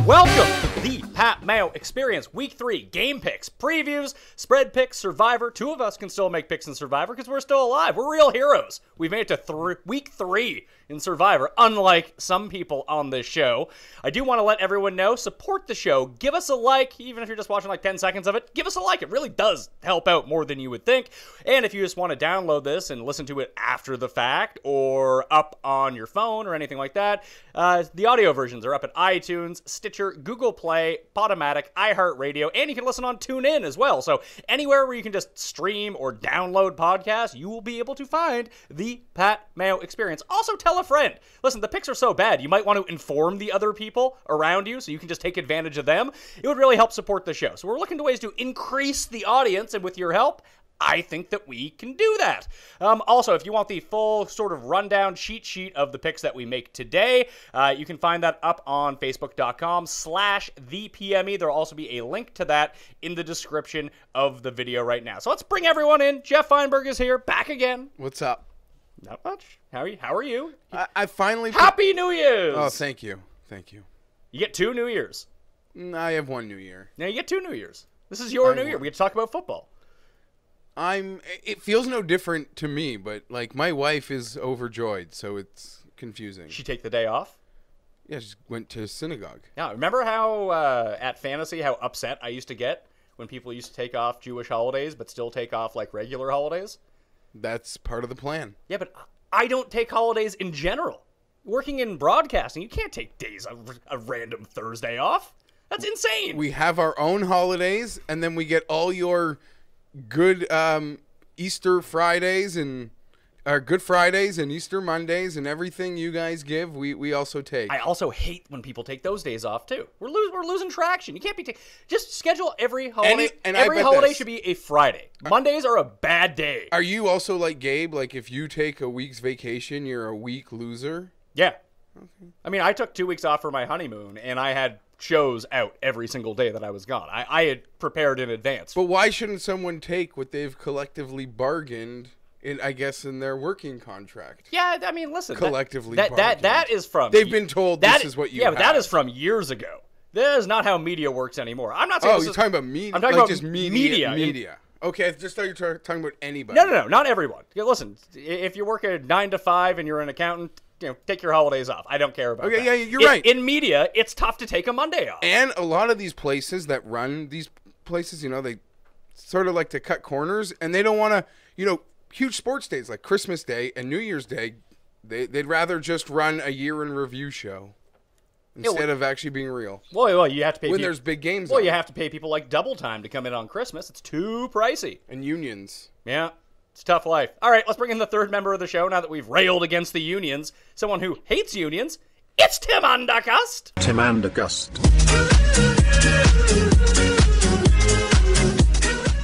Welcome to the Pat Mayo Experience. Week 3, game picks, previews, spread picks, Survivor. 2 of us can still make picks in Survivor because we're still alive. We're real heroes. We've made it to week 3 in Survivor, unlike some people on this show. I do want to let everyone know, support the show. Give us a like, even if you're just watching like 10 seconds of it. Give us a like. It really does help out more than you would think. And if you just want to download this and listen to it after the fact or up on your phone or anything like that, the audio versions are up at iTunes, Stitcher, Google Play, Podomatic, iHeartRadio, and you can listen on TuneIn as well. So anywhere where you can just stream or download podcasts, you will be able to find the Pat Mayo Experience. Also, tell a friend. Listen, the picks are so bad, you might want to inform the other people around you so you can just take advantage of them. It would really help support the show. So we're looking to ways to increase the audience, and with your help, I think that we can do that. Also, if you want the full sort of rundown cheat sheet of the picks that we make today, you can find that up on facebook.com/thepme. There'll also be a link to that in the description of the video right now. So let's bring everyone in. Geoff Fienberg is here, back again. What's up? Not much. How are you? I finally... Happy New Year's! Oh, thank you. Thank you. You get 2 New Years. I have 1 New Year. Now you get 2 New Years. This is your New Year. We get to talk about football. It feels no different to me, but like my wife is overjoyed, so it's confusing. She take the day off? Yeah, she went to synagogue. Yeah, remember how at Fantasy, how upset I used to get when people used to take off Jewish holidays but still take off like regular holidays? That's part of the plan. Yeah, but I don't take holidays in general. Working in broadcasting, you can't take days a random Thursday off. That's insane. We have our own holidays, and then we get all your good Easter Fridays and Good Fridays and Easter Mondays and everything you guys give. We also take. I also hate when people take those days off too. We're losing traction. You can't be just schedule every holiday. Every holiday should be a Friday. Mondays are a bad day. Are you also like Gabe? Like if you take a week's vacation, you're a week loser? Yeah. Okay. I mean, I took 2 weeks off for my honeymoon, and I had shows out every single day that I was gone. I had prepared in advance. But why shouldn't someone take what they've collectively bargained in their working contract? Yeah, I mean, listen. Collectively bargained. That is from... They've been told this is what you have. Yeah, but that is from years ago. That is not how media works anymore. I'm not saying you're talking about media? I'm talking about just media. Okay, I just thought you were talking about anybody. No, not everyone. Listen, if you work a 9 to 5 and you're an accountant, take your holidays off. I don't care about that. Okay, yeah, you're right. In media, it's tough to take a Monday off. And a lot of these places that run these places, they sort of like to cut corners, and they don't want to, huge sports days like Christmas Day and New Year's Day, they'd rather just run a year in review show instead of actually being real. Well, you have to pay when there's big games. Well, you have to pay people like double time to come in on Christmas. It's too pricey. And unions. Yeah. It's a tough life. All right, let's bring in the third member of the show now that we've railed against the unions. Someone who hates unions. It's Tim Cust. Tim Cust.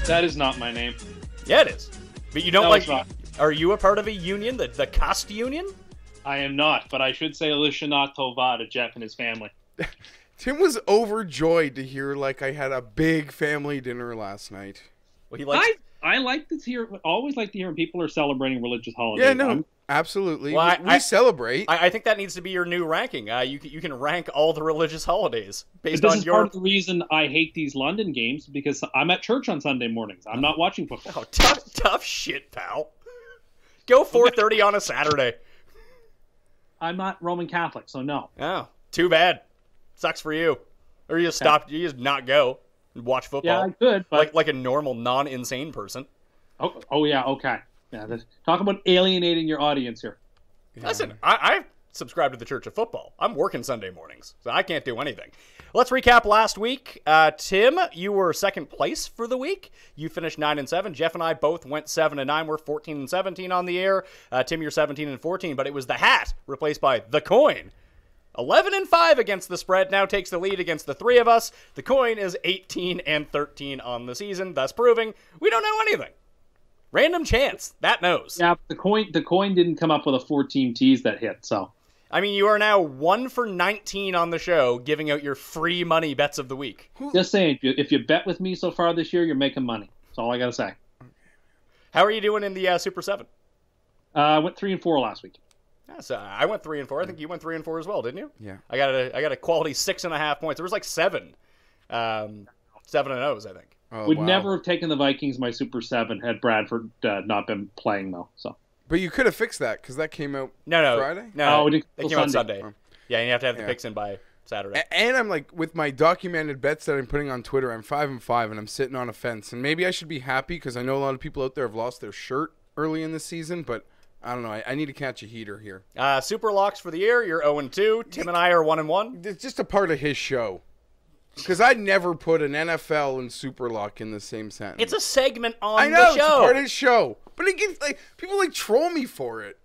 That is not my name. Yeah, it is. But you don't it's not. Are you a part of a union, the Cust union? I am not, but I should say Lishana Tova to Geoff and his family. Tim was overjoyed to hear I had a big family dinner last night. Well, he likes... I like to hear, always like to hear when people are celebrating religious holidays. Yeah, no, absolutely. Well, we celebrate. I think that needs to be your new ranking. You can rank all the religious holidays based on your... This is part of the reason I hate these London games, because I'm at church on Sunday mornings. I'm not watching football. Oh, tough shit, pal. Go 4:30 on a Saturday. I'm not Roman Catholic, so no. Oh, too bad. Sucks for you. Or you just not go. Watch football. Yeah, I could, but like a normal, non-insane person. Oh yeah, okay. Yeah, talk about alienating your audience here. Yeah. Listen, I subscribe to the Church of Football. I'm working Sunday mornings, so I can't do anything. Let's recap last week. Tim, you were second place for the week. You finished 9-7. Geoff and I both went 7-9. We're 14-17 on the air. Tim, you're 17-14, but it was the hat replaced by the coin. 11-5 against the spread, now takes the lead against the 3 of us. The coin is 18-13 on the season, thus proving we don't know anything. Random chance, that knows. Yeah, the coin didn't come up with a 4-team tease that hit, so. I mean, you are now 1 for 19 on the show, giving out your free money bets of the week. Just saying, if you bet with me so far this year, you're making money. That's all I got to say. How are you doing in the Super 7? I went 3-4 last week. Yeah, so I went 3-4. I think you went 3-4 as well, didn't you? Yeah. I got a quality 6.5 points. There was like 7 7-0s, I think. Oh, Would wow. never have taken the Vikings my Super 7 had Bradford not been playing, though. So. But you could have fixed that because that came out Friday? No, Oh, it they came out Sunday. Sunday. Yeah, and you have to have the picks in by Saturday. And I'm like, with my documented bets that I'm putting on Twitter, I'm 5-5, and I'm sitting on a fence. And maybe I should be happy because I know a lot of people out there have lost their shirt early in the season, but I don't know. I need to catch a heater here. Superlocks for the year, you're 0-2. Tim and I are 1-1. It's just a part of his show. Because I'd never put an NFL and Superlock in the same sentence. It's a segment on I know, the show. it's a part of his show. But it gets like people like troll me for it.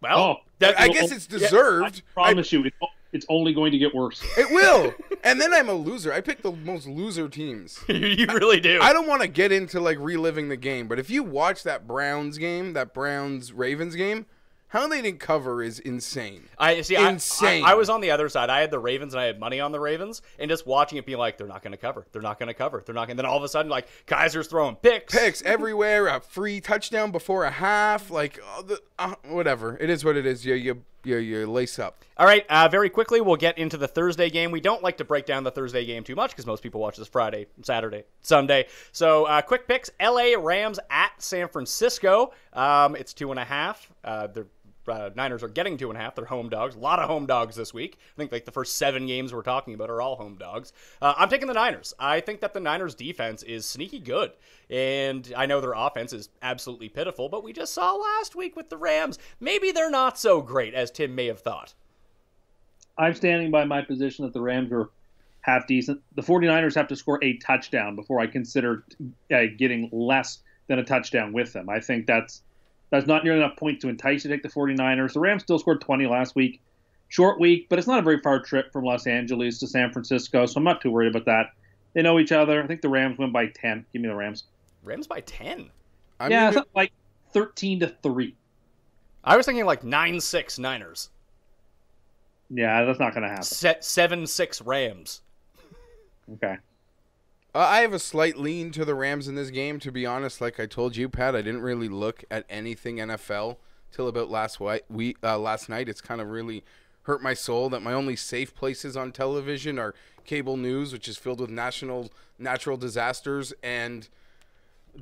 Well, I guess it's deserved. I promise you, it's only going to get worse. It will. And then I'm a loser. I pick the most loser teams. You really do. I don't want to get into like reliving the game, but if you watch that Browns game, that Browns-Ravens game, how they didn't cover is insane. Insane. I was on the other side. I had the Ravens and I had money on the Ravens, and just watching it be like, they're not going to cover. They're not going to cover. They're not going. Then all of a sudden, like Kaiser's throwing picks everywhere, a free touchdown before a half, like whatever. It is what it is. You lace up. All right, very quickly, we'll get into the Thursday game. We don't like to break down the Thursday game too much because most people watch this Friday, Saturday, Sunday. So quick picks: L.A. Rams at San Francisco. It's 2.5. The Niners are getting 2.5. They're home dogs. A lot of home dogs this week. I think like the first 7 games we're talking about are all home dogs. I'm taking the Niners. I think that the Niners defense is sneaky good. And I know their offense is absolutely pitiful, but we just saw last week with the Rams. Maybe they're not so great as Tim may have thought. I'm standing by my position that the Rams are half decent. The 49ers have to score a touchdown before I consider getting less than a touchdown with them. I think that's not nearly enough points to entice you to take the 49ers. The Rams still scored 20 last week. Short week, but it's not a very far trip from Los Angeles to San Francisco, so I'm not too worried about that. They know each other. I think the Rams win by 10. Give me the Rams. Rams by 10? Something like 13-3. I was thinking like 9-6 Niners. Yeah, that's not going to happen. 7-6 Rams. Okay. I have a slight lean to the Rams in this game. To be honest, like I told you, Pat, I didn't really look at anything NFL till about last night. It's kind of really hurt my soul that my only safe places on television are cable news, which is filled with natural disasters, and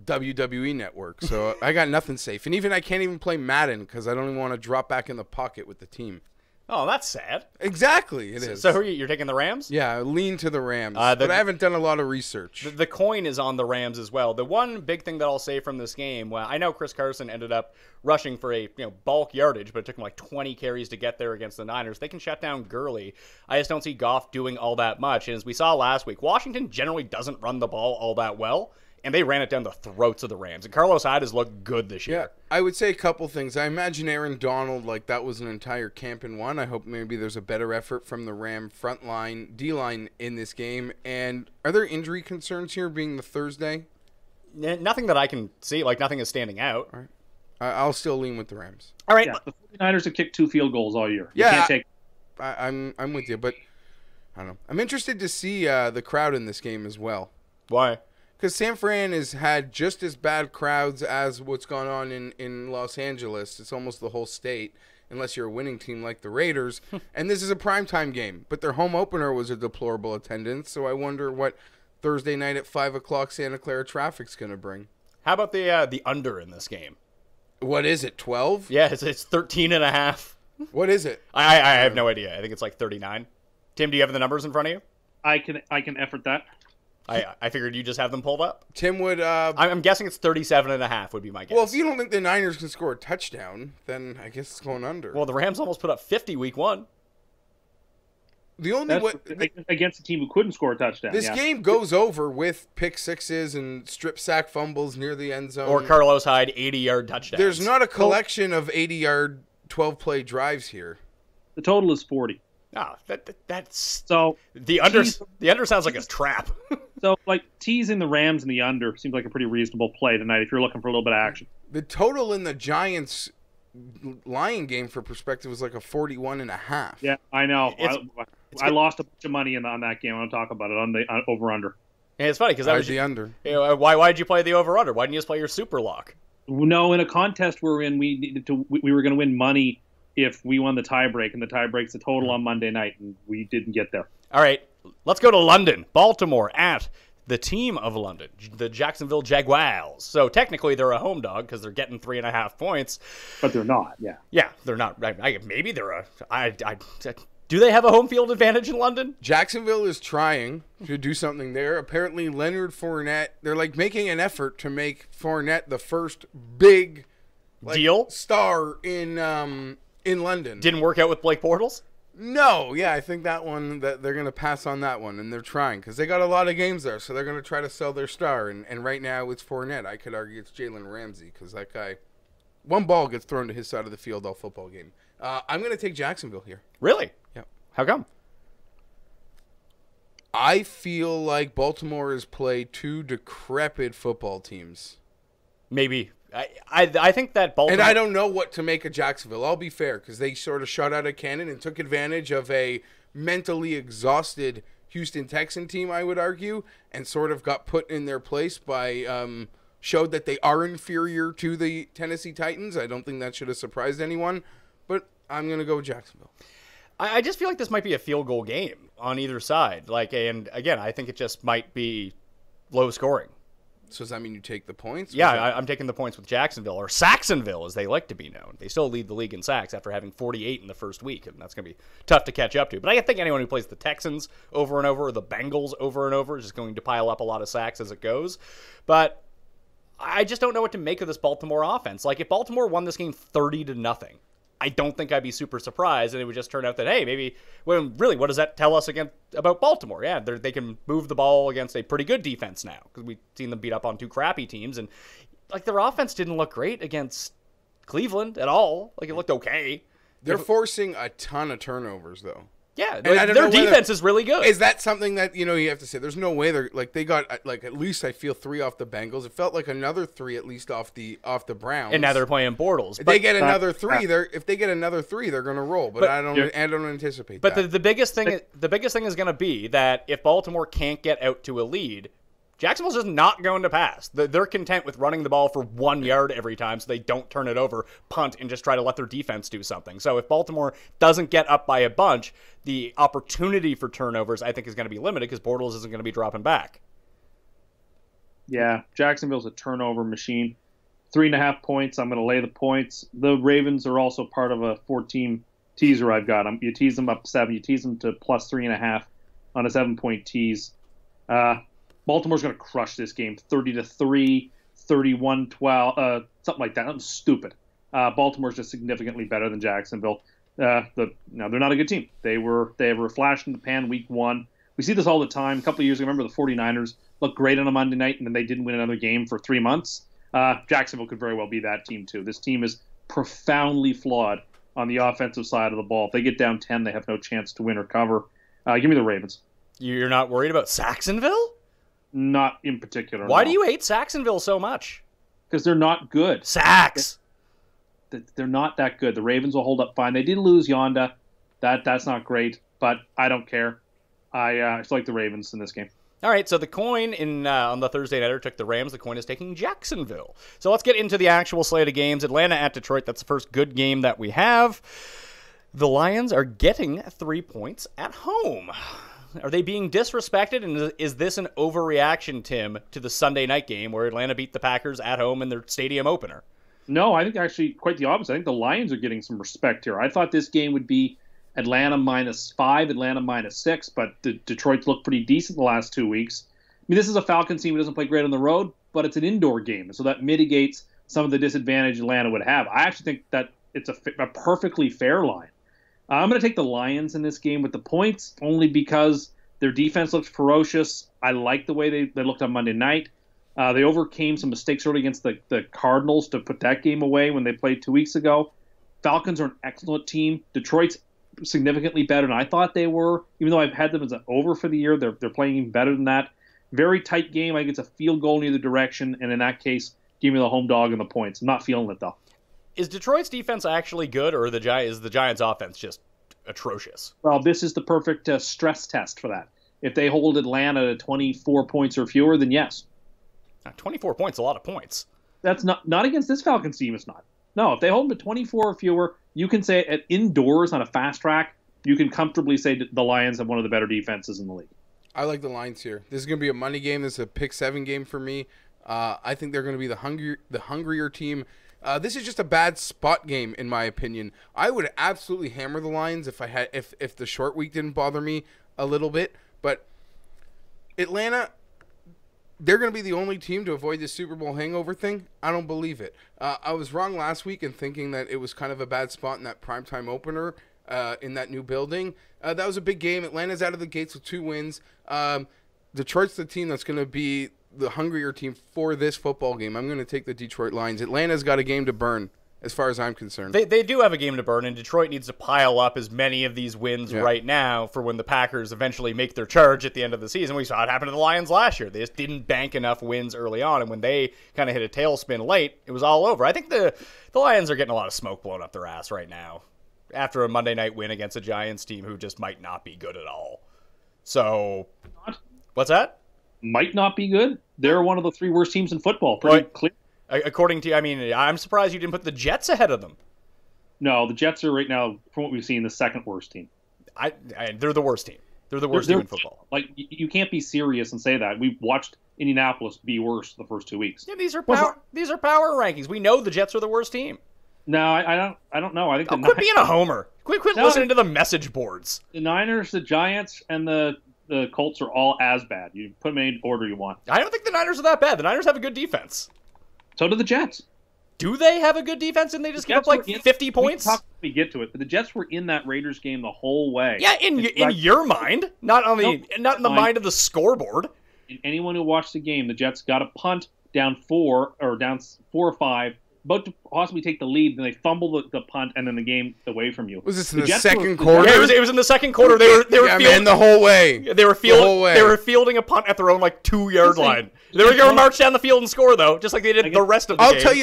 WWE Network. So I got nothing safe. And I can't even play Madden because I don't even want to drop back in the pocket with the team. Oh, that's sad. Exactly, it is. So who are you? You're taking the Rams? Yeah, lean to the Rams. But I haven't done a lot of research. The coin is on the Rams as well. The one big thing that I'll say from this game, well, I know Chris Carson ended up rushing for a bulk yardage, but it took him like 20 carries to get there against the Niners. They can shut down Gurley. I just don't see Goff doing all that much. And as we saw last week, Washington generally doesn't run the ball all that well. And they ran it down the throats of the Rams. And Carlos Hyde has looked good this year. Yeah, I would say a couple things. I imagine Aaron Donald, like that was an entire camp in one. I hope maybe there's a better effort from the Ram front line, D-line in this game. And are there injury concerns here being the Thursday? Nothing that I can see. Like, nothing is standing out. All right. I'll still lean with the Rams. All right. Yeah, the 49ers have kicked 2 field goals all year. You Yeah, can't take... I'm with you, but I don't know. I'm interested to see the crowd in this game as well. Why? Because San Fran has had just as bad crowds as what's gone on in Los Angeles. It's almost the whole state, unless you're a winning team like the Raiders. And this is a primetime game. But their home opener was a deplorable attendance, so I wonder what Thursday night at 5 o'clock Santa Clara traffic's going to bring. How about the under in this game? What is it, 12? Yeah, it's 13.5. What is it? I have no idea. I think it's like 39. Tim, do you have the numbers in front of you? I can effort that. I figured you just have them pulled up. Tim would... I'm guessing it's 37.5 would be my guess. Well, if you don't think the Niners can score a touchdown, then I guess it's going under. Well, the Rams almost put up 50 week 1. The only way... Against a team who couldn't score a touchdown. This game goes over with pick sixes and strip sack fumbles near the end zone. Or Carlos Hyde 80-yard touchdowns. There's not a collection of 80-yard, 12-play drives here. The total is 40. No, that's... So the under sounds like a trap. So, like, teasing the Rams and the under seems like a pretty reasonable play tonight if you're looking for a little bit of action. The total in the Giants Lion game, for perspective, was like a 41.5. Yeah, I know. I lost a bunch of money on that game. I want to talk about it on the over-under. And it's funny because that was the under. Why did you play the over-under? Why didn't you just play your super lock? No, in a contest we're in, we were going to win money if we won the tiebreak, and the tiebreak's the total on Monday night, and we didn't get there. All right, let's go to London. Baltimore at the team of London, the Jacksonville Jaguars. So technically they're a home dog because they're getting 3.5 points. But they're not, yeah. Yeah, they're not. Maybe they're do they have a home field advantage in London? Jacksonville is trying to do something there. Apparently Leonard Fournette, they're like making an effort to make Fournette the first big deal star in London. Didn't work out with Blake Bortles? No, yeah, I think that one, that they're going to pass on that one, and they're trying because they got a lot of games there, so they're going to try to sell their star. And right now it's Fournette. I could argue it's Jalen Ramsey because that guy, one ball gets thrown to his side of the field all football game. I'm going to take Jacksonville here. Really? Yep. How come? I feel like Baltimore has played two decrepit football teams. Maybe. I think that Baltimore... And I don't know what to make of Jacksonville. I'll be fair, because they sort of shot out a cannon and took advantage of a mentally exhausted Houston Texan team, I would argue, and sort of got put in their place by... showed that they are inferior to the Tennessee Titans. I don't think that should have surprised anyone, but I'm going to go with Jacksonville. I just feel like this might be a field goal game on either side. And again, I think it just might be low scoring. So does that mean you take the points? Yeah, I'm taking the points with Jacksonville, or Saxonville, as they like to be known. They still lead the league in sacks after having 48 in the first week, and that's going to be tough to catch up to. But I think anyone who plays the Texans over and over, or the Bengals over and over, is just going to pile up a lot of sacks as it goes. But I just don't know what to make of this Baltimore offense. Like, if Baltimore won this game 30-0, I don't think I'd be super surprised, and it would just turn out that, hey, maybe, well, really, what does that tell us about Baltimore? Yeah, they can move the ball against a pretty good defense now, because we've seen them beat up on two crappy teams, and, like, their offense didn't look great against Cleveland at all. Like, it looked okay. They're forcing a ton of turnovers, though. Yeah, their defense is really good. Is that something that, you have to say? There's no way they got at least I feel 3 off the Bengals. It felt like another 3 at least off the Browns. And now they're playing Bortles. If they get another 3, they're going to roll. But I don't anticipate that. But the biggest thing is going to be that if Baltimore can't get out to a lead, Jacksonville's just not going to pass. They're content with running the ball for 1 yard every time so they don't turn it over, punt, and just try to let their defense do something. So if Baltimore doesn't get up by a bunch, the opportunity for turnovers, I think, is going to be limited because Bortles isn't going to be dropping back. Yeah, Jacksonville's a turnover machine. 3.5 points. I'm going to lay the points. The Ravens are also part of a 4-team teaser I've got. You tease them up 7. You tease them to plus 3.5 on a 7-point tease. Baltimore's going to crush this game, 30-3, 31-12, something like that. Something stupid. Baltimore's just significantly better than Jacksonville. They're not a good team. They were a flash in the pan week 1. We see this all the time. A couple of years ago, remember the 49ers looked great on a Monday night, and then they didn't win another game for 3 months. Jacksonville could very well be that team, too. This team is profoundly flawed on the offensive side of the ball. If they get down 10, they have no chance to win or cover. Give me the Ravens. You're not worried about Saxonville? Not in particular. Why do you hate Saxonville so much? Because they're not good. Sacks. They're not that good. The Ravens will hold up fine. They did lose Yonda. That's not great, but I don't care. I still like the Ravens in this game. All right, so the coin on the Thursday nighter took the Rams. The coin is taking Jacksonville. So let's get into the actual slate of games. Atlanta at Detroit. That's the first good game that we have. The Lions are getting 3 points at home. Are they being disrespected? And is this an overreaction, Tim, to the Sunday night game where Atlanta beat the Packers at home in their stadium opener? No, I think actually quite the opposite. I think the Lions are getting some respect here. I thought this game would be Atlanta -5, Atlanta -6, but Detroit's looked pretty decent the last 2 weeks. I mean, this is a Falcons team who doesn't play great on the road, but it's an indoor game, so that mitigates some of the disadvantage Atlanta would have. I actually think that it's a perfectly fair line. I'm going to take the Lions in this game with the points, only because their defense looks ferocious. I like the way they looked on Monday night. They overcame some mistakes early against the Cardinals to put that game away when they played 2 weeks ago. Falcons are an excellent team. Detroit's significantly better than I thought they were. Even though I've had them as an over for the year, they're playing even better than that. Very tight game. I think it's a field goal in either direction, and in that case, give me the home dog and the points. I'm not feeling it, though. Is Detroit's defense actually good, or is the Giants' offense just atrocious? Well, this is the perfect stress test for that. If they hold Atlanta to 24 points or fewer, then yes. 24 points, a lot of points. That's not against this Falcons team. It's not. No, if they hold them to 24 or fewer, you can say at indoors on a fast track, you can comfortably say the Lions have one of the better defenses in the league. I like the Lions here. This is going to be a money game. This is a pick 7 game for me. I think they're going to be the hungrier team. This is just a bad spot game, in my opinion. I would absolutely hammer the Lions if the short week didn't bother me a little bit. But Atlanta, they're going to be the only team to avoid this Super Bowl hangover thing. I don't believe it. I was wrong last week in thinking that it was kind of a bad spot in that primetime opener in that new building. That was a big game. Atlanta's out of the gates with 2 wins. Detroit's the team that's going to be the hungrier team for this football game. I'm going to take the Detroit Lions. Atlanta's got a game to burn, as far as I'm concerned. They do have a game to burn, and Detroit needs to pile up as many of these wins right now for when the Packers eventually make their charge at the end of the season. We saw it happen to the Lions last year. They just didn't bank enough wins early on, and when they kind of hit a tailspin late, it was all over. I think the Lions are getting a lot of smoke blown up their ass right now after a Monday night win against a Giants team who just might not be good at all. So, what's that? Might not be good. They're one of the 3 worst teams in football. Pretty clear. According to, I'm surprised you didn't put the Jets ahead of them. No, the Jets are right now, from what we've seen, the 2nd worst team. They're the worst team. They're the worst team in football. Like, you can't be serious and say that. We've watched Indianapolis be worse the first 2 weeks. Yeah, these are power rankings. We know the Jets are the worst team. No, I don't know. I think quit being a homer. Quit listening to the message boards. The Niners, the Giants, and the Colts are all as bad. You put them in any order you want. I don't think the Niners are that bad. The Niners have a good defense. So do the Jets. Do they have a good defense and they just give up like 50 points? We get to it, but the Jets were in that Raiders game the whole way. Yeah, in your mind, not in the mind of the scoreboard. And anyone who watched the game, the Jets got a punt down 4 or 5, about to possibly take the lead, then they fumble the punt, and then the game away from you. Was this in the second quarter? Yeah, it was in the second quarter. They were fielding the whole way. They were fielding a punt at their own 2-yard line. They were going to march down the field and score though, just like they did the rest of the game. I'll tell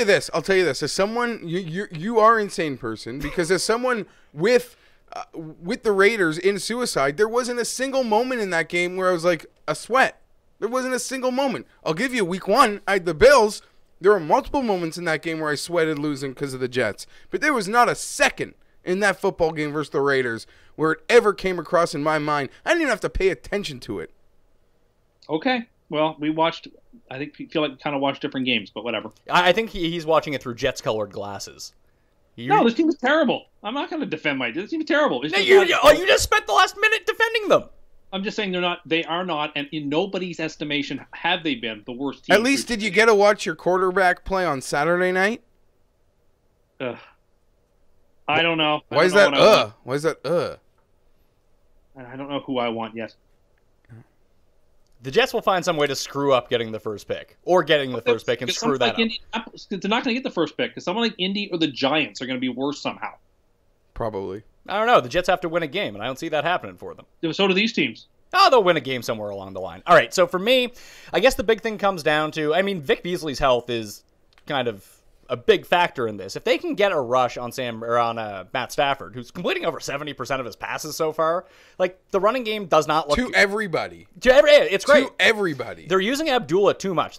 you this. As someone, you are an insane person, because as someone with the Raiders in suicide, there wasn't a single moment in that game where I was like a sweat. There wasn't a single moment. I'll give you week 1. I had the Bills. There were multiple moments in that game where I sweated losing because of the Jets. But there was not a second in that football game versus the Raiders where it ever came across in my mind. I didn't even have to pay attention to it. Okay. Well, we watched, I feel like we kind of watched different games, but whatever. I think he's watching it through Jets-colored glasses. No, this team is terrible. I'm not going to defend my team. This team is terrible. You just spent the last minute defending them. I'm just saying they are not, and in nobody's estimation have they been the worst team. At least did you get to watch your quarterback play on Saturday night? I don't know. Why is that? I don't know who I want yet. The Jets will find some way to screw up getting the first pick, or getting the first pick and screw that up. They're not going to get the first pick, because someone like Indy or the Giants are going to be worse somehow. Probably. I don't know. The Jets have to win a game, and I don't see that happening for them. So do these teams. Oh, they'll win a game somewhere along the line. All right, so for me, I guess the big thing comes down to, Vic Beasley's health is kind of a big factor in this. If they can get a rush on Matt Stafford, who's completing over 70% of his passes so far, the running game does not look... To everybody. It's great. To everybody. They're using Abdullah too much.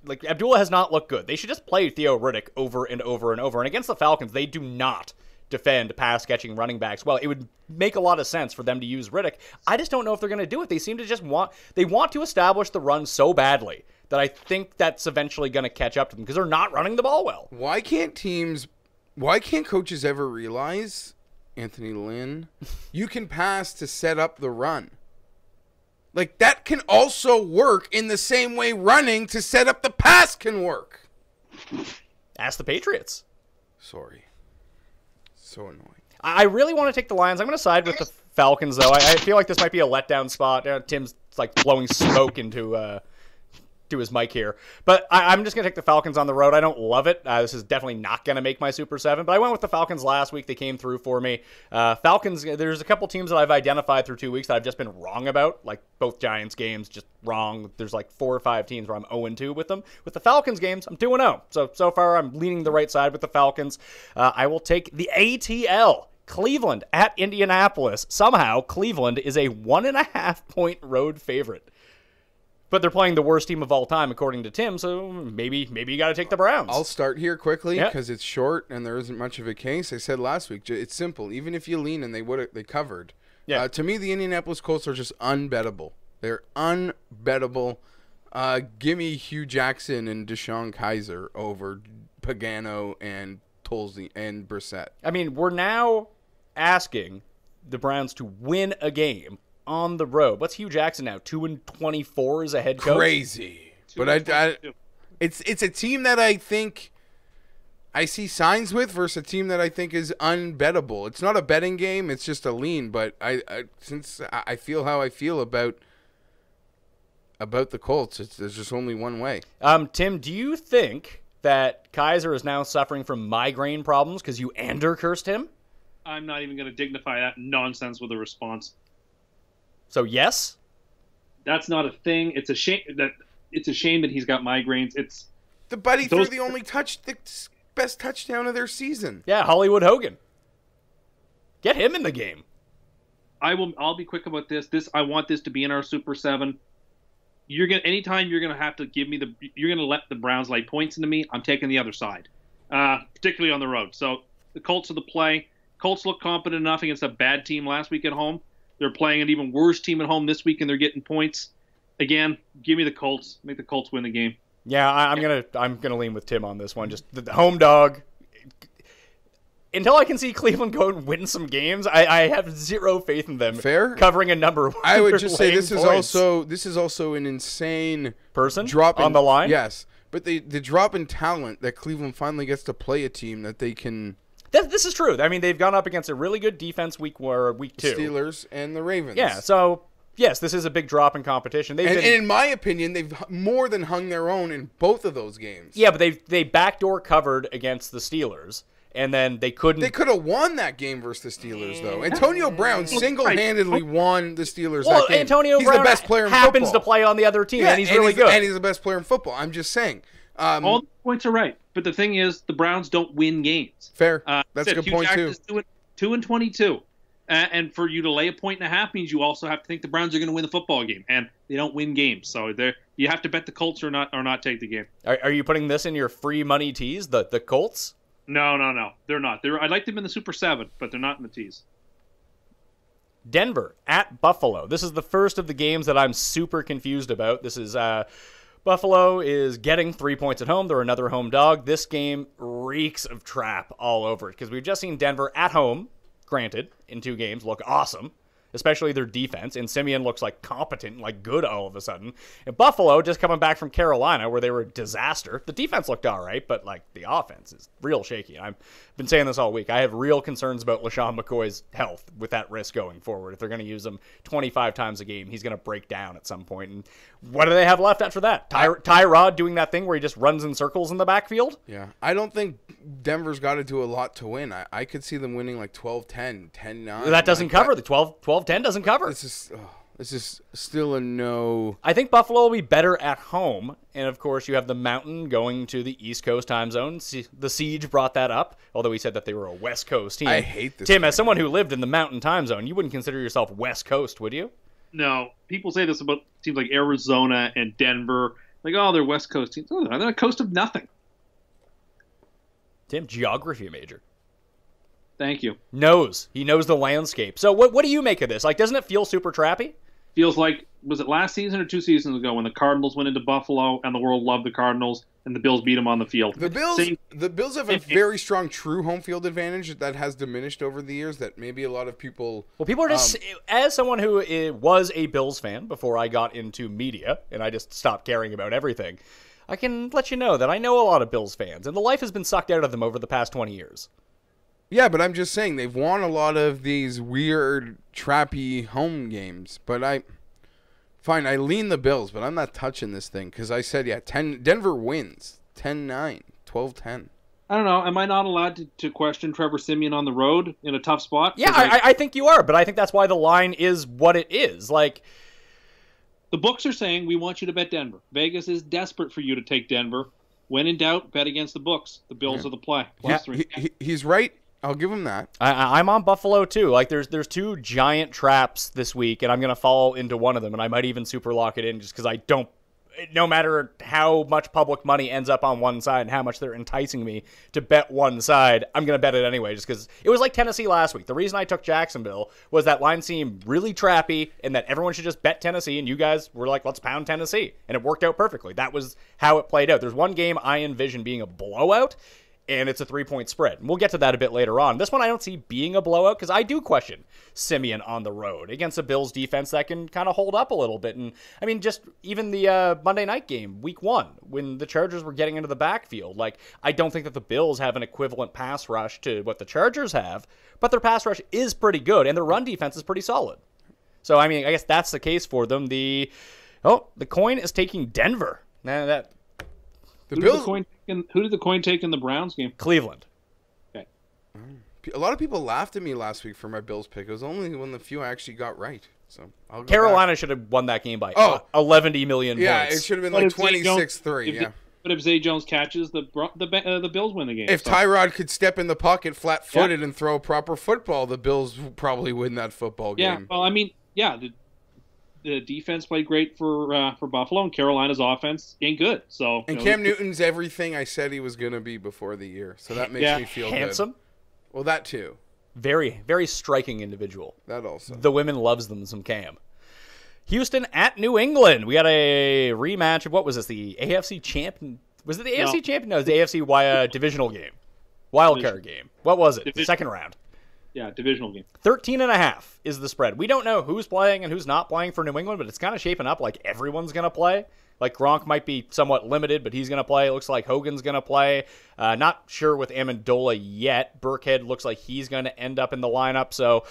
Abdullah has not looked good. They should just play Theo Riddick over and over and over. And against the Falcons, they do not defend pass-catching running backs well. It would make a lot of sense for them to use Riddick. I just don't know if they're going to do it. They seem to just want to establish the run so badly that I think that's eventually going to catch up to them because they're not running the ball well. Why can't coaches ever realize, Anthony Lynn, you can pass to set up the run? That can also work in the same way running to set up the pass can work. Ask the Patriots. Sorry. So annoying. I really want to take the Lions. I'm going to side with the Falcons, though. I feel like this might be a letdown spot. Tim's blowing smoke into to his mic here. But I'm just going to take the Falcons on the road. I don't love it. This is definitely not going to make my Super 7. But I went with the Falcons last week. They came through for me. Falcons, there's a couple teams that I've identified through 2 weeks that I've just been wrong about. Both Giants games, just wrong. There's 4 or 5 teams where I'm 0-2 with them. With the Falcons games, I'm 2-0. So far, I'm leaning the right side with the Falcons. I will take the ATL. Cleveland at Indianapolis. Somehow, Cleveland is a 1.5-point road favorite. But they're playing the worst team of all time, according to Tim, so maybe you got to take the Browns. I'll start here quickly because it's short and there isn't much of a case. I said last week, it's simple. Even if you lean and they covered. Yeah. To me, the Indianapolis Colts are just unbettable. They're unbettable. Give me Hugh Jackson and Deshaun Kaiser over Pagano and Tolzien and Brissett. I mean, we're now asking the Browns to win a game on the road. What's Hugh Jackson now? 2-24 as a head coach? Crazy. But it's a team that I think I see signs with versus a team that I think is unbettable. It's not a betting game. It's just a lean. But since I feel how I feel about the Colts, there's just only one way. Tim, do you think that Kaiser is now suffering from migraine problems because you cursed him? I'm not even going to dignify that nonsense with a response. So yes, that's not a thing. It's a shame that he's got migraines. It's the buddy threw the best touchdown of their season. Yeah, Hollywood Hogan. Get him in the game. I'll be quick about this. I want this to be in our Super 7. Anytime you're gonna have to you're gonna let the Browns lay points into me. I'm taking the other side, particularly on the road. So the Colts are the play. Colts look competent enough against a bad team last week at home. They're playing an even worse team at home this week, and they're getting points. Again, give me the Colts. Make the Colts win the game. Yeah, I'm gonna lean with Tim on this one. Just the home dog. Until I can see Cleveland go and win some games, I have zero faith in them. Fair. Covering a number. I would just say this is also an insane drop on the line. Yes, but the drop in talent that Cleveland finally gets to play a team that they can. This is true. I mean, they've gone up against a really good defense week 2. Steelers and the Ravens. Yeah, so, yes, this is a big drop in competition. And in my opinion, they've more than hung their own in both of those games. Yeah, but they backdoor covered against the Steelers, and then they couldn't. They could have won that game versus the Steelers, though. Antonio Brown single-handedly won the Steelers that game. Antonio he's Brown the best player in happens football. to play on the other team, and he's really good. And he's the best player in football. I'm just saying. All the points are right, but the thing is, the Browns don't win games. Fair. That's a good point, too. 2-22. And for you to lay 1.5 means you also have to think the Browns are going to win the football game, and they don't win games. So you have to bet the Colts or not take the game. Are you putting this in your free money tease, the Colts? No. They're not. I'd like them in the Super 7, but they're not in the tease. Denver at Buffalo. This is the first of the games that I'm super confused about. This is Buffalo is getting 3 points at home. They're another home dog. This game reeks of trap all over it because we've just seen Denver at home, granted, in 2 games, look awesome, especially their defense. And Simeon looks like competent, like good all of a sudden. And Buffalo just coming back from Carolina where they were a disaster. The defense looked all right, but like the offense is real shaky. I've been saying this all week. I have real concerns about LaShawn McCoy's health with that risk going forward. If they're going to use him 25 times a game, he's going to break down at some point. And what do they have left after that? Tyrod doing that thing where he just runs in circles in the backfield? Yeah. I don't think Denver's got to do a lot to win. I could see them winning like 12-10, 10-9. That doesn't cover. The 12-10 doesn't cover. This is still a no. I think Buffalo will be better at home. And, of course, you have the Mountain going to the East Coast time zone. The Siege brought that up, although he said that they were a West Coast team. I hate this. Tim, as someone who lived in the Mountain time zone, you wouldn't consider yourself West Coast, would you? No. People say this about teams like Arizona and Denver. Like, oh, they're West Coast teams. Oh, they're a coast of nothing. Tim, geography major. Thank you. He knows the landscape. So what do you make of this? Like, doesn't it feel super trappy? Feels like, was it last season or 2 seasons ago when the Cardinals went into Buffalo and the world loved the Cardinals and the Bills beat them on the field? The Bills have a very strong true home field advantage that has diminished over the years that maybe a lot of people... Well, people are just... as someone who was a Bills fan before I got into media and I just stopped caring about everything, I can let you know that I know a lot of Bills fans and the life has been sucked out of them over the past 20 years. Yeah, but I'm just saying they've won a lot of these weird, trappy home games. But I lean the Bills, but I'm not touching this thing because I said, Denver wins 10-9, 12-10. I don't know. Am I not allowed to question Trevor Siemian on the road in a tough spot? Yeah, I think you are, but I think that's why the line is what it is. Like, the books are saying we want you to bet Denver. Vegas is desperate for you to take Denver. When in doubt, bet against the books. The Bills are the play. +3. He's right. I'll give them that. I'm on Buffalo too. Like there's two giant traps this week, and I'm gonna fall into one of them, and I might even super lock it in just because I don't. No matter how much public money ends up on one side and how much they're enticing me to bet one side, I'm going to bet it anyway just because it was like Tennessee last week. The reason I took Jacksonville was that line seemed really trappy and that everyone should just bet Tennessee, and you guys were like, let's pound Tennessee. And it worked out perfectly. That was how it played out. There's one game I envision being a blowout, and it's a 3-point spread. And we'll get to that a bit later on. This one I don't see being a blowout because I do question Simeon on the road against a Bills defense that can kind of hold up a little bit. And I mean, just even the Monday night game, week 1, when the Chargers were getting into the backfield, like I don't think that the Bills have an equivalent pass rush to what the Chargers have, but their pass rush is pretty good and their run defense is pretty solid. So, I mean, I guess that's the case for them. The coin is taking Denver. Now Who did the coin take in the Browns game? Cleveland. Okay. A lot of people laughed at me last week for my Bills pick. It was only one of the few I actually got right. So I'll go Carolina back. should have won that game by 11 million Yeah, points. it should have been like 26-3. Yeah. But if Zay Jones catches, the Bills win the game. If Tyrod could step in the pocket flat-footed and throw a proper football, the Bills would probably win that football game. Yeah, well, I mean, the defense played great for Buffalo, and Carolina's offense ain't good. So Cam Newton's everything I said he was going to be before the year, so that makes me feel handsome. Good. Well, that too. Very, very striking individual. That also. The women loves them some Cam. Houston at New England. We got a rematch of, what was this, the AFC champion? Was it the AFC champion? No, it was the AFC divisional game. Wild card game. What was it? The second round. Yeah, divisional game. 13.5 is the spread. We don't know who's playing and who's not playing for New England, but it's kind of shaping up like everyone's going to play. Like Gronk might be somewhat limited, but he's going to play. It looks like Hogan's going to play. Not sure with Amendola yet. Burkhead looks like he's going to end up in the lineup. So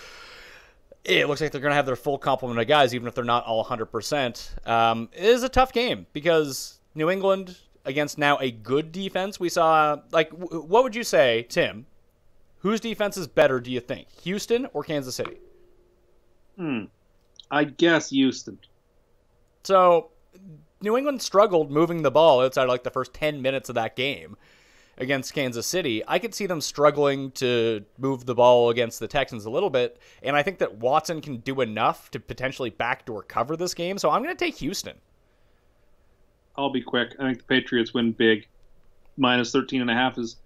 it looks like they're going to have their full complement of guys, even if they're not all 100%. It is a tough game because New England against now a good defense. We saw, like, what would you say, Tim? Whose defense is better, do you think? Houston or Kansas City? I guess Houston. So New England struggled moving the ball outside like the first 10 minutes of that game against Kansas City. I could see them struggling to move the ball against the Texans a little bit, and I think that Watson can do enough to potentially backdoor cover this game, so I'm going to take Houston. I'll be quick. I think the Patriots win big. Minus 13.5 is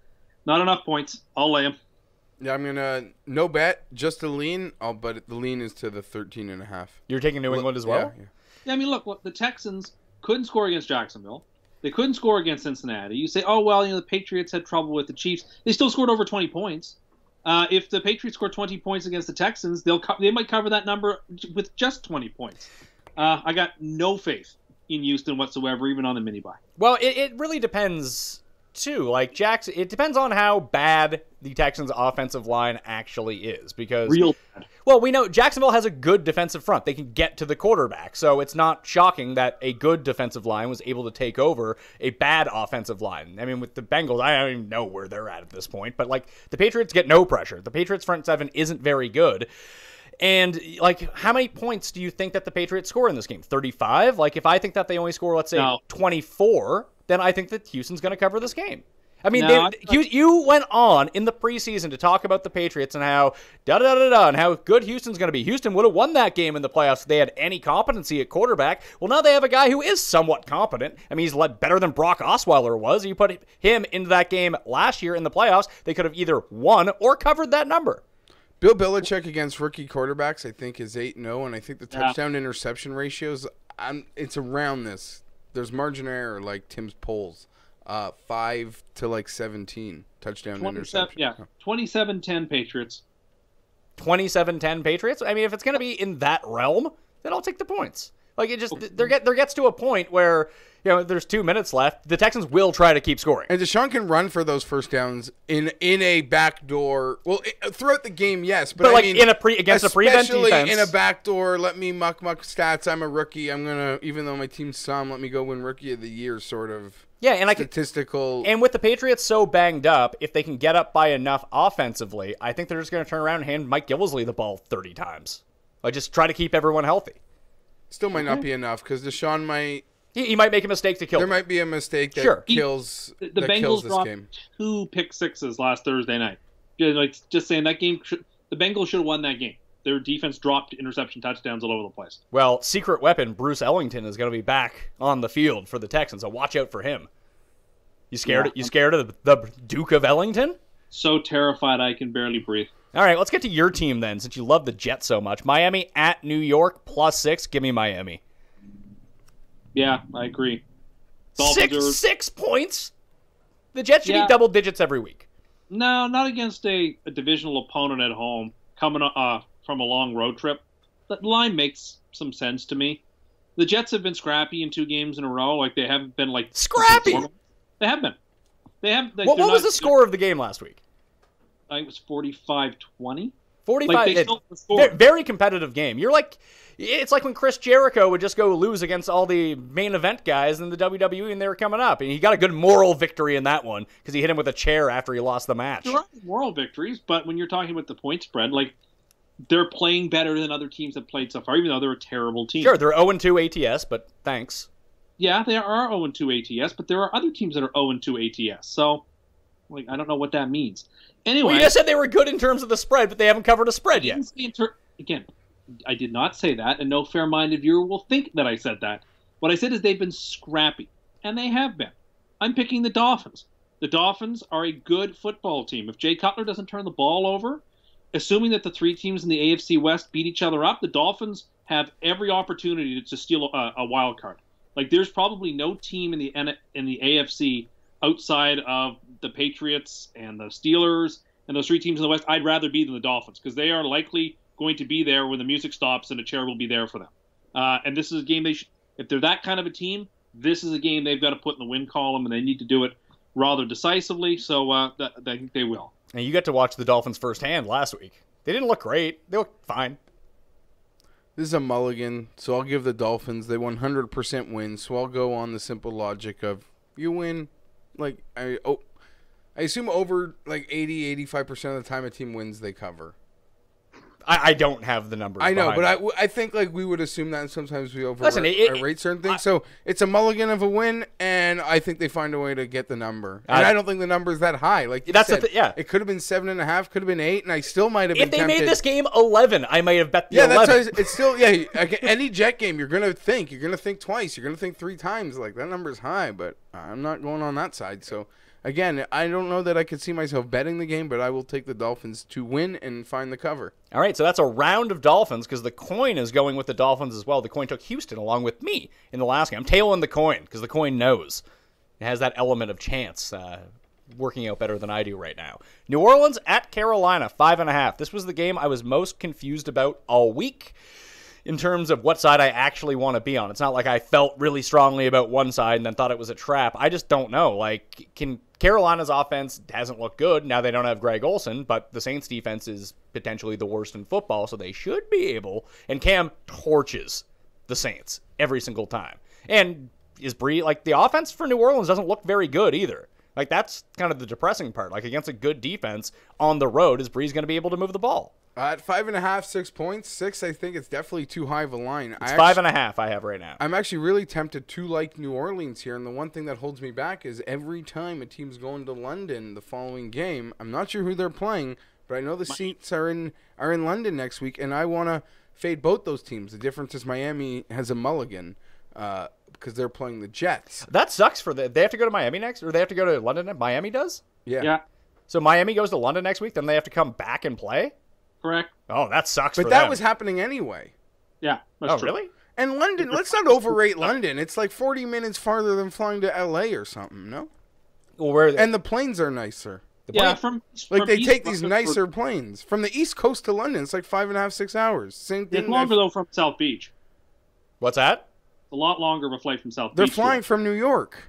not enough points. I'll lay them. Yeah, I'm going to no bet, just a lean, but the lean is to the 13.5. You're taking New England as well? Yeah, I mean, look, the Texans couldn't score against Jacksonville. They couldn't score against Cincinnati. You say, oh, well, the Patriots had trouble with the Chiefs. They still scored over 20 points. If the Patriots score 20 points against the Texans, they might cover that number with just 20 points. I got no faith in Houston whatsoever, even on the mini-buy. Well, it really depends, too. Like, it depends on how bad the Texans' offensive line actually is. Because, real bad. Well, we know Jacksonville has a good defensive front. They can get to the quarterback. So it's not shocking that a good defensive line was able to take over a bad offensive line. I mean, with the Bengals, I don't even know where they're at this point. But, like, the Patriots get no pressure. The Patriots' front seven isn't very good. And, like, how many points do you think that the Patriots score in this game? 35? Like, if I think that they only score, let's say, 24, then I think that Houston's going to cover this game. I mean, you went on in the preseason to talk about the Patriots and how da-da-da-da-da and how good Houston's going to be. Houston would have won that game in the playoffs if they had any competency at quarterback. Well, now they have a guy who is somewhat competent. I mean, he's better than Brock Osweiler was. You put him into that game last year in the playoffs, they could have either won or covered that number. Bill Belichick against rookie quarterbacks, I think, is 8-0, and I think the touchdown-interception ratios, it's around this. There's margin of error, like Tim's polls. 5 to like 17 touchdown interception. Yeah, 27-10 Patriots. 27-10 Patriots? I mean, if it's going to be in that realm, then I'll take the points. Like, it just there gets to a point where, there's 2 minutes left. The Texans will try to keep scoring. And Deshaun can run for those first downs in a backdoor. Well, throughout the game, yes, but I like mean, against a prevent defense, especially in a backdoor. Let me muck stats. I'm a rookie. I'm gonna, even though my team's some, let me go win Rookie of the Year, sort of. Yeah, and statistical. And with the Patriots so banged up, if they can get up by enough offensively, I think they're just going to turn around and hand Mike Gillisley the ball 30 times. Like, just try to keep everyone healthy. Still might not be enough because Deshaun might. He might make a mistake to kill. There might be a mistake that kills. The Bengals this dropped game. 2 pick sixes last Thursday night Like just saying that game, the Bengals should have won that game. Their defense dropped interception touchdowns all over the place. Well, secret weapon Bruce Ellington is going to be back on the field for the Texans, so watch out for him. You scared? Yeah. You scared of the Duke of Ellington? So terrified I can barely breathe. All right, let's get to your team then, since you love the Jets so much. Miami at New York +6. Give me Miami. Yeah, I agree. Six points. The Jets should be double digits every week. No, not against a divisional opponent at home coming from a long road trip. That line makes some sense to me. The Jets have been scrappy in 2 games in a row. Like they haven't been like scrappy. They have been. They have. Like, what was the score of the game last week? I think it was 45-20. 45. Very competitive game. You're like, it's like when Chris Jericho would just go lose against all the main event guys in the WWE and they were coming up. And he got a good moral victory in that one because he hit him with a chair after he lost the match. There are moral victories, but when you're talking about the point spread, like they're playing better than other teams have played so far, even though they're a terrible team. Sure, they're 0-2 ATS, but thanks. Yeah, they are 0-2 ATS, but there are other teams that are 0-2 ATS. So, like, I don't know what that means. Anyway, well, you just said they were good in terms of the spread, but they haven't covered a spread yet. Again, I did not say that, and no fair-minded viewer will think that I said that. What I said is they've been scrappy, and they have been. I'm picking the Dolphins. The Dolphins are a good football team. If Jay Cutler doesn't turn the ball over, assuming that the 3 teams in the AFC West beat each other up, the Dolphins have every opportunity to steal a wild card. Like, there's probably no team in the AFC outside of the Patriots and the Steelers and those 3 teams in the West I'd rather be than the Dolphins because they are likely going to be there when the music stops and a chair will be there for them. And this is a game if they're that kind of a team, this is a game they've got to put in the win column, and they need to do it rather decisively, so I think they will. And you got to watch the Dolphins firsthand last week. They didn't look great. They looked fine. This is a mulligan, so I'll give the Dolphins. They 100% win, so I'll go on the simple logic of you win. Like I assume over like 80-85% of the time a team wins, they cover. I don't have the numbers. I know, but I think like we would assume that, and sometimes we rate certain things. So it's a mulligan of a win, and I think they find a way to get the number. And I don't think the number is that high. Like you said, it could have been 7.5, could have been 8, and I still might have been tempted. If they made this game 11, I might have bet the 11. That's why it's still any Jet game you're gonna think twice, you're gonna think 3 times. Like that number's high, but I'm not going on that side. So. Again, I don't know that I could see myself betting the game, but I will take the Dolphins to win and find the cover. All right, so that's a round of Dolphins because the coin is going with the Dolphins as well. The coin took Houston along with me in the last game. I'm tailing the coin because the coin knows. It has that element of chance working out better than I do right now. New Orleans at Carolina, 5.5. This was the game I was most confused about all week in terms of what side I actually want to be on. It's not like I felt really strongly about one side and then thought it was a trap. I just don't know. Like, Carolina's offense hasn't looked good. Now they don't have Greg Olsen, but the Saints defense is potentially the worst in football, so they should be able. And Cam torches the Saints every single time. And is Bree, like, the offense for New Orleans doesn't look very good either. Like, that's kind of the depressing part. Like, against a good defense on the road, is Breeze going to be able to move the ball? At 5.5, 6 points. 6, I think it's definitely too high of a line. It's 5.5 I have right now. I'm actually really tempted to like New Orleans here, and the one thing that holds me back is every time a team's going to London the following game, I'm not sure who they're playing, but I know the seats are in London next week, and I want to fade both those teams. The difference is Miami has a mulligan because they're playing the Jets. That sucks for them. They have to go to Miami next, or they have to go to London? Miami does? Yeah. So Miami goes to London next week, then they have to come back and play? Correct. Oh, that sucks for them. But that was happening anyway. Yeah, that's true. Really? And London, let's not overrate London. It's like 40 minutes farther than flying to L.A. or something, no? Well, and the planes are nicer. They take these nicer planes. From the East Coast to London, it's like 5.5, 6 hours. Same thing. It's longer, though, from South Beach. What's that? It's a lot longer of a flight from South Beach. They're flying from New York.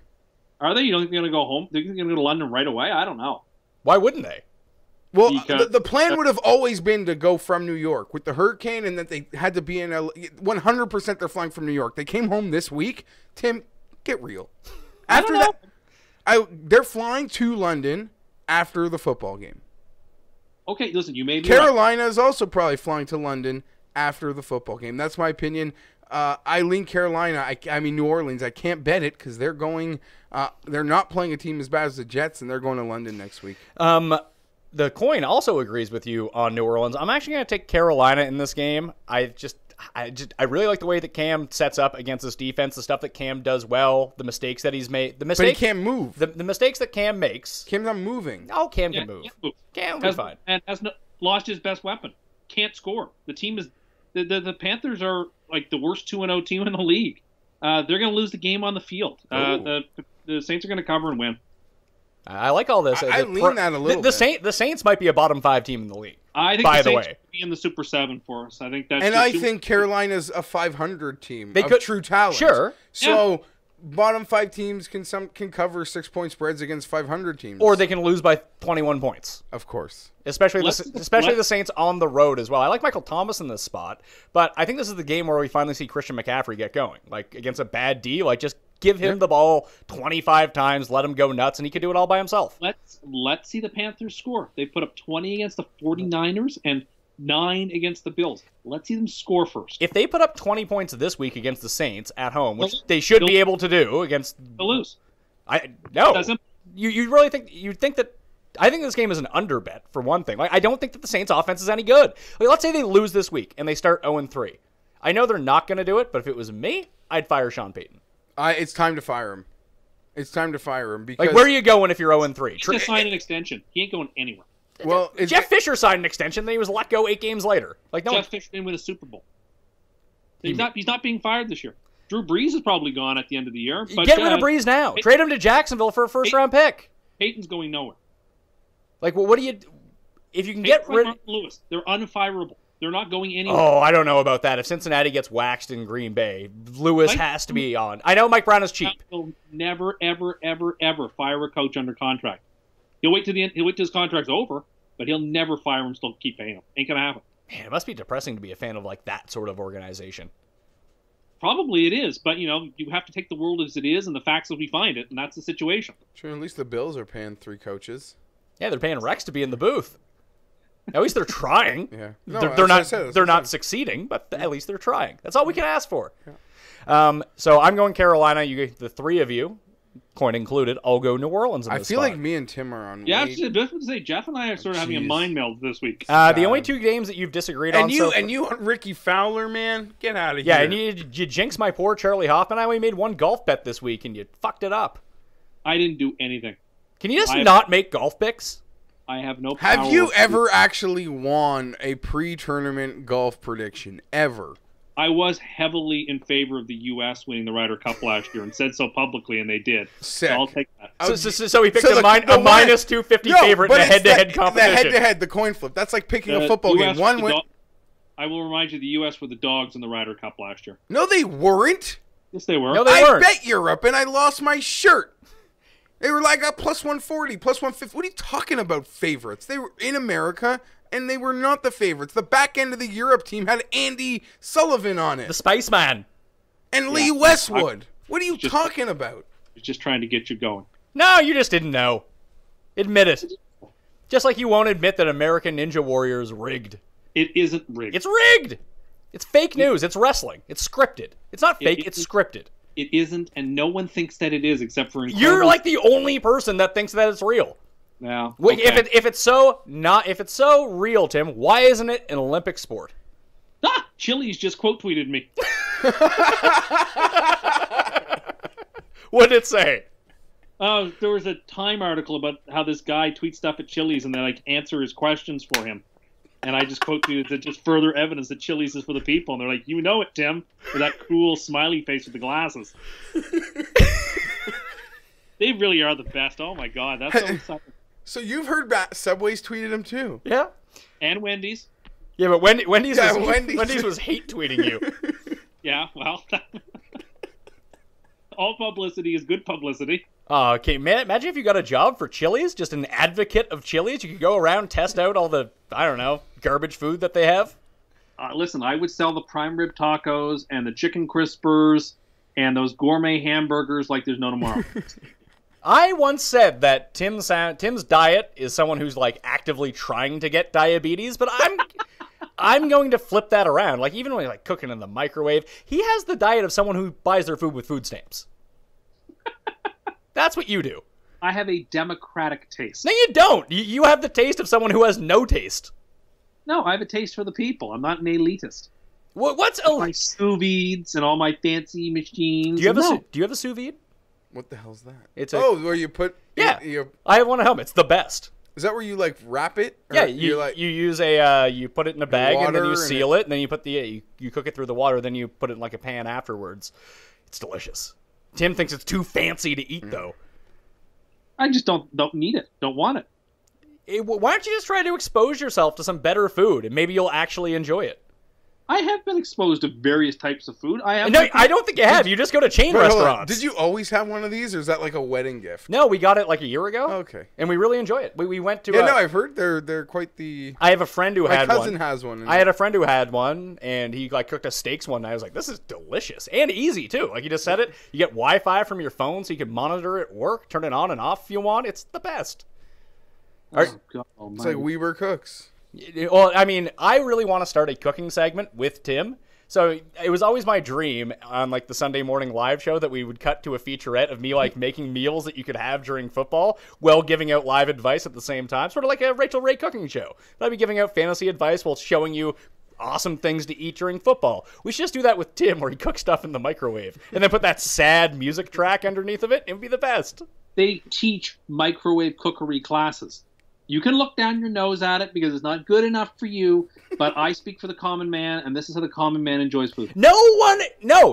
Are they? You don't think they're going to go home? They're going to go to London right away? I don't know. Why wouldn't they? Well, the plan would have always been to go from New York with the hurricane, and that they had to be in LA. 100% they're flying from New York. They came home this week. Tim, get real. After that, they're flying to London after the football game. Okay, listen, you may be Carolina is also probably flying to London after the football game. That's my opinion. I lean Carolina. I mean New Orleans. I can't bet it because they're going. They're not playing a team as bad as the Jets, and they're going to London next week. the coin also agrees with you on New Orleans. I'm actually going to take Carolina in this game. I really like the way that Cam sets up against this defense, the stuff that Cam does well, the mistakes that he's made. But he can't move. The mistakes that Cam makes. Cam's not moving. Oh, Cam can move. Cam will be fine. And has lost his best weapon. Can't score. The team is the Panthers are like the worst 2-0 team in the league. They're going to lose the game on the field. The Saints are going to cover and win. I like all this. I lean that a little bit. The Saints might be a bottom 5 team in the league. I think the Saints will be in the Super 7 for us. I think that's. And I think Carolina's a 500 team of true talent. Sure. So bottom 5 teams can cover 6-point spreads against 500 teams, or they can lose by 21 points. Of course. Especially the Saints on the road as well. I like Michael Thomas in this spot, but I think this is the game where we finally see Christian McCaffrey get going. Like against a bad D, like just give him the ball 25 times, let him go nuts, and he could do it all by himself. Let's see the Panthers score. They put up 20 against the 49ers and 9 against the Bills. Let's see them score first. If they put up 20 points this week against the Saints at home, which they should be able to do against, they'll lose. You really think that? I think this game is an under bet for one thing. Like I don't think that the Saints offense is any good. Like let's say they lose this week and they start 0-3. I know they're not going to do it, but if it was me, I'd fire Sean Payton. It's time to fire him. It's time to fire him because where are you going if you're 0-3? He's going to sign an extension. He ain't going anywhere. Well, Jeff Fisher signed an extension, then he was let go 8 games later. Jeff Fisher didn't win a Super Bowl. He's not being fired this year. Drew Brees is probably gone at the end of the year. But, get rid of Brees now. Trade him to Jacksonville for a first-round pick. Peyton's going nowhere. Like, what do you? If you can get rid of Lewis, they're unfireable. They're not going anywhere. Oh, I don't know about that. If Cincinnati gets waxed in Green Bay, Lewis has to be on. I know Mike Brown is cheap. He'll never, ever, ever, ever fire a coach under contract. He'll wait till the end. He'll wait till his contract's over, but he'll never fire him. Still keep paying him. Ain't gonna happen. Man, it must be depressing to be a fan of like that sort of organization. Probably it is, but you have to take the world as it is and the facts as we find it, and that's the situation. Sure, at least the Bills are paying 3 coaches. Yeah, they're paying Rex to be in the booth. At least they're trying. Yeah, they're not succeeding, but at least they're trying. That's all we can ask for. Yeah. So I'm going Carolina. You, the 3 of you, coin included, I'll go New Orleans. In this I feel spot. like me and Tim are on. Yeah, I was just going to say Jeff and I are sort of having a mind meld this week. The only 2 games that you've disagreed on. And you on Ricky Fowler, man, get out of here. Yeah, and you jinxed my poor Charlie Hoffman. I only made 1 golf bet this week, and you fucked it up. I didn't do anything. Can you just not make golf picks? I have no power. Have you ever actually won a pre-tournament golf prediction? Ever? I was heavily in favor of the U.S. winning the Ryder Cup last year and said so publicly, and they did. Sick. So I'll take that. So he picked a minus 250 favorite in a head-to-head competition. The head-to-head, the coin flip. That's like picking a football game. One win. I will remind you, the U.S. were the dogs in the Ryder Cup last year. No, they weren't. Yes, they were. No, they weren't. I bet Europe, and I lost my shirt. They were like a plus 140, plus 150. What are you talking about favorites? They were in America, and they were not the favorites. The back end of the Europe team had Andy Sullivan on it. The Spaceman. And Lee Westwood. What are you talking about? He's just trying to get you going. No, you just didn't know. Admit it. Just like you won't admit that American Ninja Warrior is rigged. It isn't rigged. It's rigged. It's fake news. It's wrestling. It's scripted. It's not fake. It's scripted. It isn't, and no one thinks that it is except for You're like the only person that thinks that it's real. Yeah. Okay. If it's so real, Tim, why isn't it an Olympic sport? Chili's just quote tweeted me. What did it say? There was a Time article about how this guy tweets stuff at Chili's and they like answer his questions for him. And I just quote tweeted that just further evidence that Chili's is for the people. And they're like, you know it, Tim, with that cool smiley face with the glasses. They really are the best. Oh my God, that's so exciting. So you've heard Subway's tweeted him too? Yeah. And Wendy's. Yeah, but Wendy's was hate tweeting you. Yeah, well, all publicity is good publicity. Okay, man, imagine if you got a job for Chili's, just an advocate of Chili's. You could go around, test out all the, I don't know, garbage food that they have. Listen, I would sell the prime rib tacos and the chicken crispers and those gourmet hamburgers like there's no tomorrow. I once said that Tim's diet is someone who's like actively trying to get diabetes, but I'm going to flip that around. Like even when he's like cooking in the microwave, he has the diet of someone who buys their food with food stamps. That's what you do. I have a democratic taste. No, you don't. You have the taste of someone who has no taste. No, I have a taste for the people. I'm not an elitist. What's My sous vides and all my fancy machines. Do you have a sous vide? What the hell's that? It's where you put... Yeah, I have one at home. It's the best. Is that where you, like, wrap it? Or Yeah, you use you put it in a bag and then you seal it, and then you put you cook it through the water, then you put it in like a pan afterwards. It's delicious. Tim thinks it's too fancy to eat, though. I just don't need it. Don't want it. Why don't you just try to expose yourself to some better food, and maybe you'll actually enjoy it? I have been exposed to various types of food. No, I don't think you have. You just go to chain restaurants. Did you always have one of these, or is that like a wedding gift? No, we got it like a year ago. Okay. And we really enjoy it. We went to... Yeah, no, I've heard they're quite the... I have a friend who had one. My cousin has one. I had a friend who had one, and he like cooked us steaks one night. I was like, this is delicious. And easy, too. Like, you just set it. You get Wi-Fi from your phone, so you can monitor it work, turn it on and off if you want. It's the best. It's like Weber Cooks. Well, I mean, I really want to start a cooking segment with Tim. So it was always my dream on like the Sunday morning live show that we would cut to a featurette of me like making meals that you could have during football while giving out live advice at the same time. Sort of like a Rachel Ray cooking show. But I'd be giving out fantasy advice while showing you awesome things to eat during football. We should just do that with Tim where he cooks stuff in the microwave and then put that sad music track underneath of it. It would be the best. They teach microwave cookery classes. You can look down your nose at it because it's not good enough for you, but I speak for the common man, and this is how the common man enjoys food. No,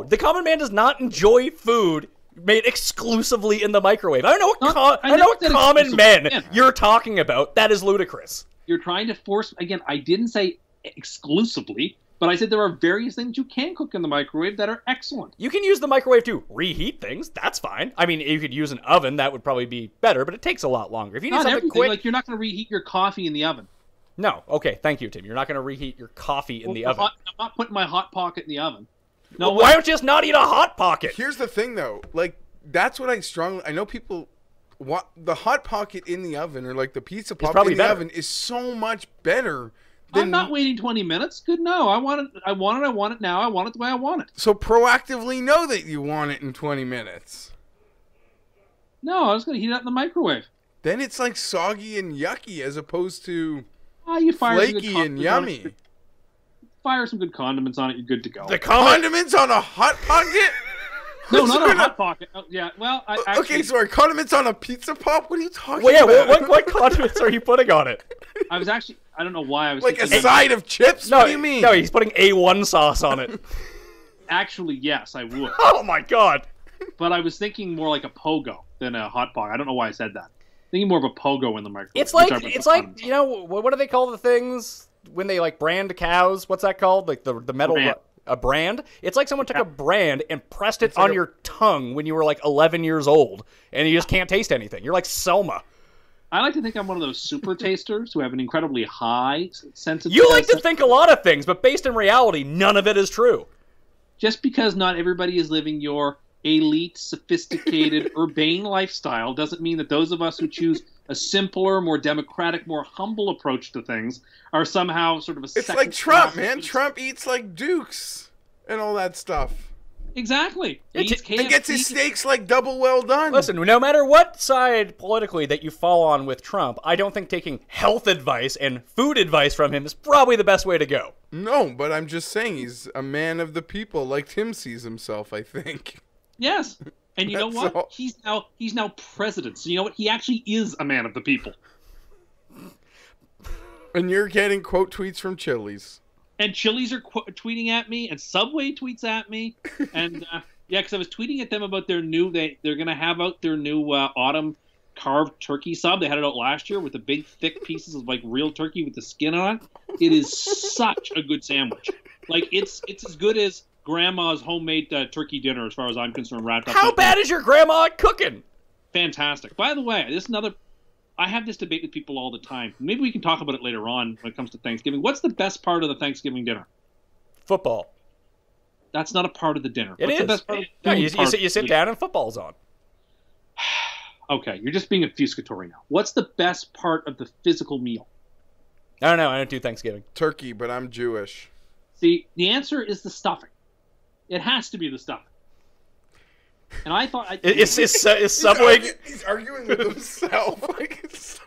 the common man does not enjoy food made exclusively in the microwave. I don't know what common men you're talking about. That is ludicrous. You're trying to force, again, I didn't say exclusively, but I said there are various things you can cook in the microwave that are excellent. You can use the microwave to reheat things. That's fine. I mean, you could use an oven. That would probably be better, but it takes a lot longer. If you need something quick... Like, you're not going to reheat your coffee in the oven. No. Okay, thank you, Tim. You're not going to reheat your coffee in the oven. I'm not putting my Hot Pocket in the oven. No, why don't you just not eat a Hot Pocket? Here's the thing, though. Like, that's what I know people... the Hot Pocket in the oven, or like the pizza pop in the oven, is so much better... I'm not waiting 20 minutes. Good, no. I want it now. I want it the way I want it. So proactively know that you want it in 20 minutes. No, I was going to heat it up in the microwave. Then it's like soggy and yucky as opposed to flaky and yummy. Fire some good condiments on it. You're good to go. The condiments on a Hot Pocket? No, not a Hot Pocket. Oh, yeah, well, okay, so are condiments on a pizza pop? What are you talking about? Yeah, what condiments are you putting on it? I don't know why I was like a side of chips? What do you mean? No, he's putting A1 sauce on it. Actually, yes, I would. Oh my god! But I was thinking more like a pogo than a Hot Pocket. I don't know why I said that. Thinking more of a pogo in the microwave. It's like you know what do they call the things when they like brand cows? What's that called? Like the metal. A brand? It's like someone took a brand and pressed it on your tongue when you were like 11 years old, and you just can't taste anything. You're like Selma. I like to think I'm one of those super tasters who have an incredibly high sense of... You like to think a lot of things, but based in reality, none of it is true. Just because not everybody is living your elite, sophisticated, urbane lifestyle doesn't mean that those of us who choose a simpler, more democratic, more humble approach to things are somehow sort of a... It's like Trump, man. Trump eats like dukes and all that stuff. Exactly. And gets his steaks like double well done. Listen, no matter what side politically that you fall on with Trump, I don't think taking health advice and food advice from him is probably the best way to go. No, but I'm just saying he's a man of the people, like Tim sees himself, I think. Yes. And you know what? All. He's now president. So you know what? He actually is a man of the people. And you're getting quote tweets from Chili's. And Chili's are tweeting at me, and Subway tweets at me, and yeah, because I was tweeting at them about their new they're gonna have out their new autumn carved turkey sub. They had it out last year with the big thick pieces of like real turkey with the skin on it. It is such a good sandwich. Like it's as good as grandma's homemade turkey dinner, as far as I'm concerned. Wrapped up. How bad is your grandma at cooking? Fantastic. By the way, this is another. I have this debate with people all the time. Maybe we can talk about it later on when it comes to Thanksgiving. What's the best part of the Thanksgiving dinner? Football. That's not a part of the dinner. It is. The best part no, you sit down and football's on. Okay, you're just being accusatory now. What's the best part of the physical meal? I don't know. I don't do Thanksgiving. Turkey, but I'm Jewish. See, the answer is the stuffing. It has to be the stuffing. And I thought Is Subway? He's arguing with himself. Like, it's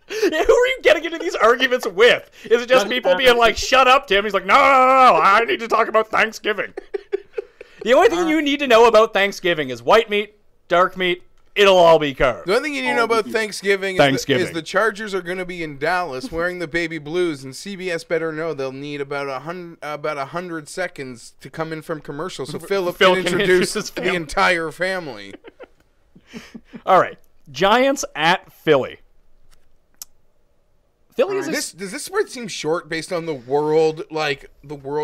Yeah, who are you getting into these arguments with? Is it just people being like, "Shut up, Tim"? He's like, "No, I need to talk about Thanksgiving." The only thing you need to know about Thanksgiving is white meat, dark meat. It'll all be carved. The only thing you need to know about Thanksgiving is the Chargers are going to be in Dallas wearing the baby blues, and CBS better know they'll need about 100 seconds to come in from commercial, so Philip can introduce the entire family. All right, Giants at Philly. Philly is Does this spread seem short based on the world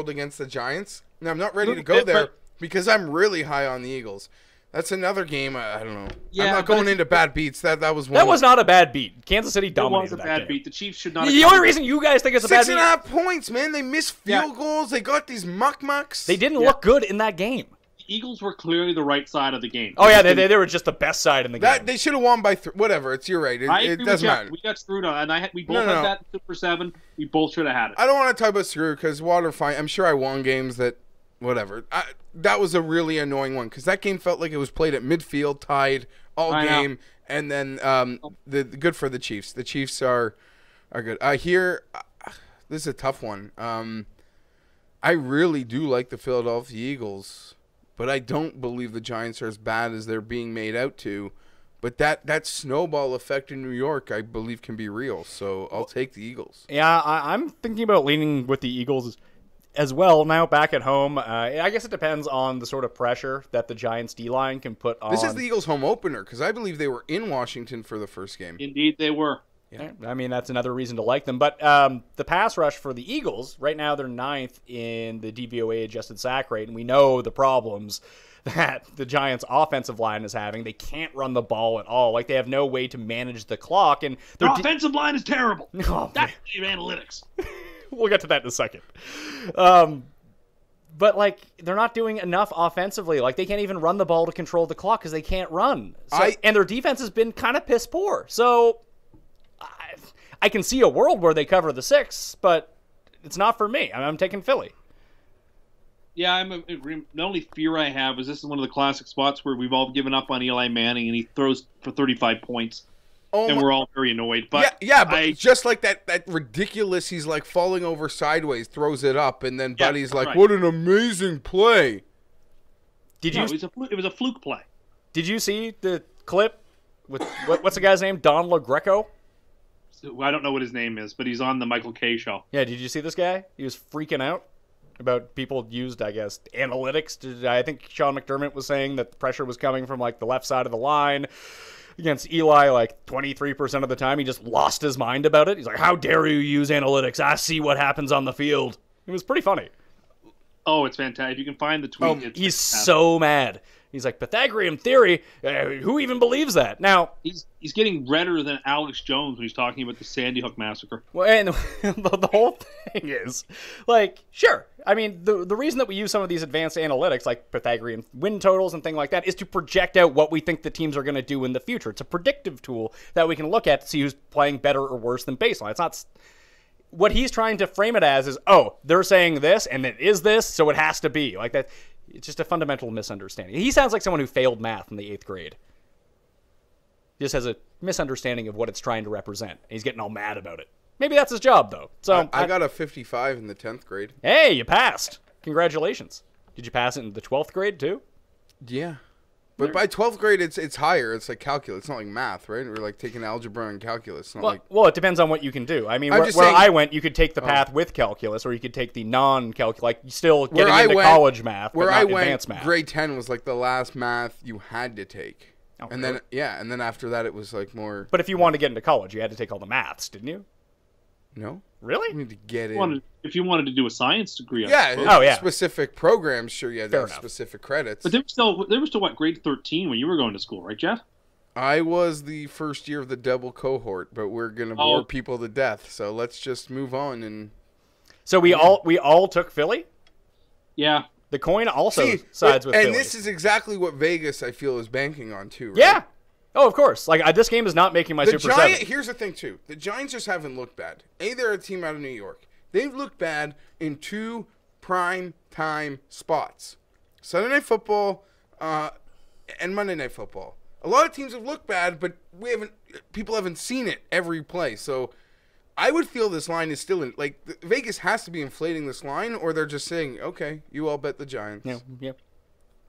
against the Giants? Now, I'm not ready to go there because I'm really high on the Eagles. That's another game. I don't know. Yeah, I'm not going into bad beats. That was one. That was not a bad beat. Kansas City dominated that game. It was a bad beat. The Chiefs should not. The only reason you guys think it's a bad beat. 6.5 points, man. They missed field goals. They got these mucks. They didn't look good in that game. The Eagles were clearly the right side of the game. Oh yeah, they were just the best side in the game. They should have won by whatever. You're right. It doesn't matter. We got screwed on, and we both had that in Super 7. We both should have had it. I don't want to talk about screw because I'm sure I won games that. Whatever. That was a really annoying one because that game felt like it was played at midfield, tied all game, and then the good for the Chiefs. The Chiefs are good. Here, this is a tough one. I really do like the Philadelphia Eagles, but I don't believe the Giants are as bad as they're being made out to. But that snowball effect in New York, I believe, can be real. So I'll take the Eagles. Yeah, I'm thinking about leaning with the Eagles as well. Now back at home, I guess it depends on the sort of pressure that the Giants D-line can put on. This is the Eagles' home opener because I believe they were in Washington for the first game. Indeed, they were. Yeah. I mean, that's another reason to like them. But the pass rush for the Eagles, right now they're 9th in the DVOA adjusted sack rate, and we know the problems that the Giants' offensive line is having. They can't run the ball at all. Like, they have no way to manage the clock. And their offensive line is terrible. Oh, that's the analytics. We'll get to that in a second. But, like, they're not doing enough offensively. Like, they can't even run the ball to control the clock because they can't run. And their defense has been kind of piss poor. So I can see a world where they cover the 6, but it's not for me. I'm taking Philly. Yeah, I'm agreeing. The only fear I have is this is one of the classic spots where we've all given up on Eli Manning and he throws for 35 points. And we're all very annoyed. But but just like that ridiculous, he's like falling over sideways, throws it up, and then Buddy's like, "What an amazing play!" It was a fluke play. Did you see the clip with what's the guy's name? Don LaGreco? I don't know what his name is, but he's on the Michael Kay show. Yeah, did you see this guy? He was freaking out about people used, I guess, analytics. I think Sean McDermott was saying that the pressure was coming from like the left side of the line. Against Eli, like 23% of the time, he just lost his mind about it. He's like, "How dare you use analytics? I see what happens on the field." It was pretty funny. Oh, it's fantastic. If you can find the tweet. He's so mad. He's like, "Pythagorean theory? Who even believes that?" Now he's getting redder than Alex Jones when he's talking about the Sandy Hook massacre. Well, and the whole thing is, like, sure. I mean, the reason that we use some of these advanced analytics, like Pythagorean win totals and things like that, is to project out what we think the teams are going to do in the future. It's a predictive tool that we can look at to see who's playing better or worse than baseline. It's not. What he's trying to frame it as is, oh, they're saying this, and it is this, so it has to be like that. It's just a fundamental misunderstanding. He sounds like someone who failed math in the 8th grade. He just has a misunderstanding of what it's trying to represent. And he's getting all mad about it. Maybe that's his job, though. So I got a 55 in the 10th grade. Hey, you passed. Congratulations. Did you pass it in the 12th grade, too? Yeah. But by 12th grade, it's higher. It's like calculus. It's not like math, right? We're like taking algebra and calculus. Well, it depends on what you can do. I mean, where I went, you could take the path with calculus, or you could take the non-calculus, like still getting into college math, but not advanced math. Grade 10 was like the last math you had to take. Oh, and really? then after that, it was like more. But if you wanted to get into college, you had to take all the maths, didn't you? No. Really? You need to get in. If you wanted to do a science degree. Specific programs, sure, you had to have specific credits. But they were still what, grade 13 when you were going to school, right, Geoff? I was the first year of the double cohort, but we're going to bore people to death, so let's just move on. And so we all took Philly? Yeah. The coin also sides with Philly. And this is exactly what Vegas, I feel, is banking on, too, right? Yeah. Oh, of course. Like, this game is not making my Super 7. Here's the thing, too. The Giants just haven't looked bad. They're a team out of New York. They've looked bad in 2 prime time spots. Sunday Night Football and Monday Night Football. A lot of teams have looked bad, but people haven't seen it every play. So I would feel this line is still Vegas has to be inflating this line, or they're just saying, okay, you all bet the Giants. Yeah.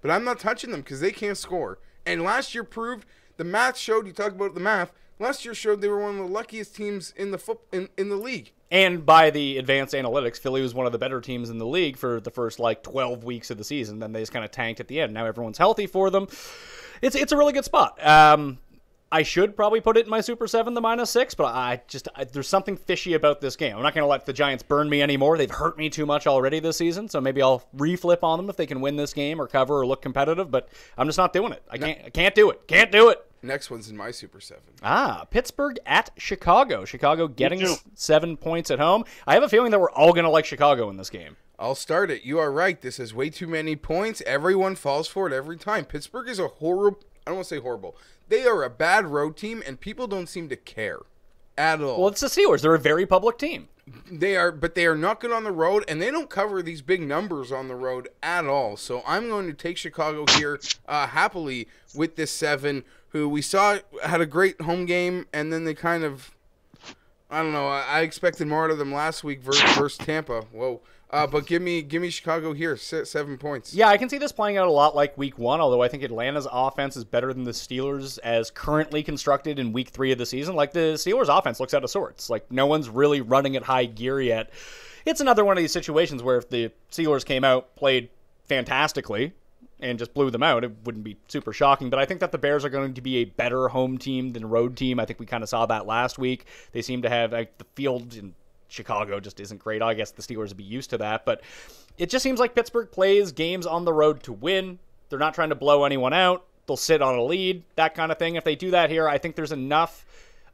But I'm not touching them because they can't score. And last year proved, the math showed, you talked about the math, last year showed they were one of the luckiest teams in the league. And by the advanced analytics, Philly was one of the better teams in the league for the first 12 weeks of the season. Then they just kind of tanked at the end. Now everyone's healthy for them. It's a really good spot. I should probably put it in my Super 7, the -6, but there's something fishy about this game. I'm not going to let the Giants burn me anymore. They've hurt me too much already this season, so maybe I'll reflip on them if they can win this game or cover or look competitive, but I'm just not doing it. I can't do it. Can't do it. Next one's in my Super 7. Pittsburgh at Chicago. Chicago getting 7 points at home. I have a feeling that we're all going to like Chicago in this game. I'll start it. You are right. This is way too many points. Everyone falls for it every time. Pittsburgh is a horrible, I don't want to say horrible. They are a bad road team, and people don't seem to care at all. Well, it's the Steelers. They're a very public team. They are, but they are not good on the road, and they don't cover these big numbers on the road at all. So I'm going to take Chicago here happily with this 7, who we saw had a great home game, and then they kind of, I don't know, I expected more out of them last week versus Tampa. Whoa. But give me Chicago here, 7 points. Yeah, I can see this playing out a lot like Week 1, although I think Atlanta's offense is better than the Steelers as currently constructed in Week 3 of the season. The Steelers' offense looks out of sorts. No one's really running at high gear yet. It's another one of these situations where if the Steelers came out, played fantastically, and just blew them out, it wouldn't be super shocking. But I think that the Bears are going to be a better home team than road team. I think we kind of saw that last week. They seem to have the field in Chicago just isn't great. I guess the Steelers would be used to that, but it just seems like Pittsburgh plays games on the road to win. They're not trying to blow anyone out. They'll sit on a lead, that kind of thing. If they do that here, I think there's enough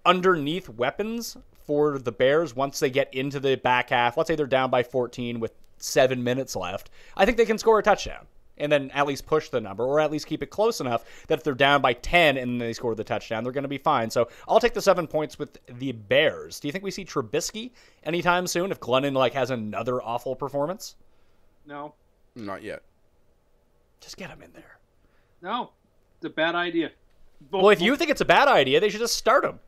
underneath weapons for the Bears once they get into the back half. Let's say they're down by 14 with 7 minutes left. I think they can score a touchdown and then at least push the number, or at least keep it close enough that if they're down by 10 and they score the touchdown, they're going to be fine. So I'll take the 7 points with the Bears. Do you think we see Trubisky anytime soon if Glennon has another awful performance? No. Not yet. Just get him in there. No. It's a bad idea. Well, if you think it's a bad idea, they should just start him.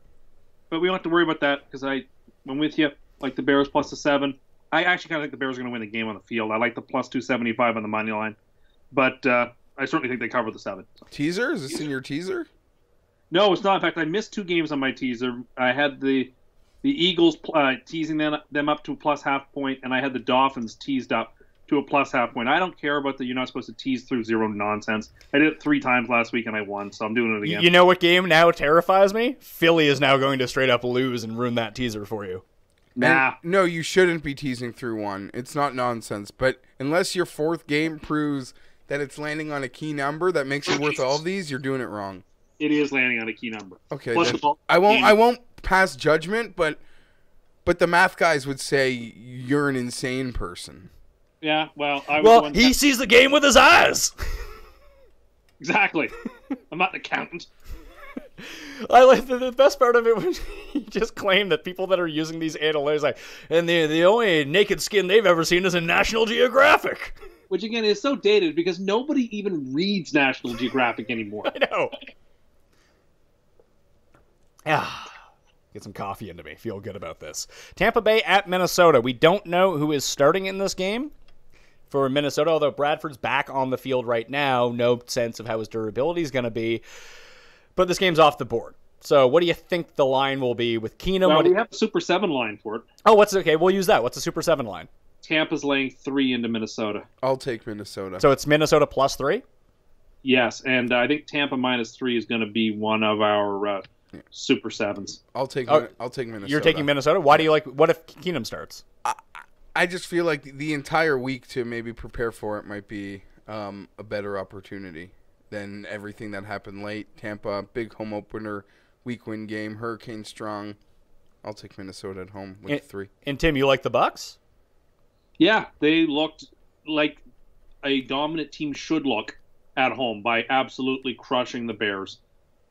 But we don't have to worry about that because I'm with you. Like the Bears plus the 7. I actually kind of think the Bears are going to win the game on the field. I like the plus 275 on the money line. But I certainly think they cover the 7. So. Teaser? Is this in your teaser? No, it's not. In fact, I missed 2 games on my teaser. I had the Eagles teasing them up to a plus half point, and I had the Dolphins teased up to a plus half point. I don't care about you're not supposed to tease through zero nonsense. I did it 3 times last week, and I won, so I'm doing it again. You know what game now terrifies me? Philly is now going to straight up lose and ruin that teaser for you. Nah. And no, you shouldn't be teasing through one. It's not nonsense. But unless your 4th game proves that it's landing on a key number that makes it worth all of these, you're doing it wrong. It is landing on a key number. Okay, I won't pass judgment, but the math guys would say you're an insane person. Yeah, well, he sees the game with his eyes. Exactly. I'm not an accountant. I like the best part of it was he just claimed that people that are using these analytics and the only naked skin they've ever seen is in National Geographic. Which, again, is so dated because nobody even reads National Geographic anymore. I know. Get some coffee into me. Feel good about this. Tampa Bay at Minnesota. We don't know who is starting in this game for Minnesota, although Bradford's back on the field right now. No sense of how his durability is going to be. But this game's off the board. So what do you think the line will be with Keenum? Well, we have a Super 7 line for it. Oh, okay? We'll use that. What's the Super 7 line? Tampa's laying 3 into Minnesota. I'll take Minnesota. So it's Minnesota plus 3? Yes, and I think Tampa minus 3 is going to be one of our Super 7s. I'll take Minnesota. You're taking Minnesota? Why do you what if Keenum starts? I just feel like the entire week to maybe prepare for it might be a better opportunity than everything that happened late. Tampa, big home opener, week win game, Hurricane strong. I'll take Minnesota at home with 3. And Tim, you like the Bucks? Yeah, they looked like a dominant team should look at home by absolutely crushing the Bears.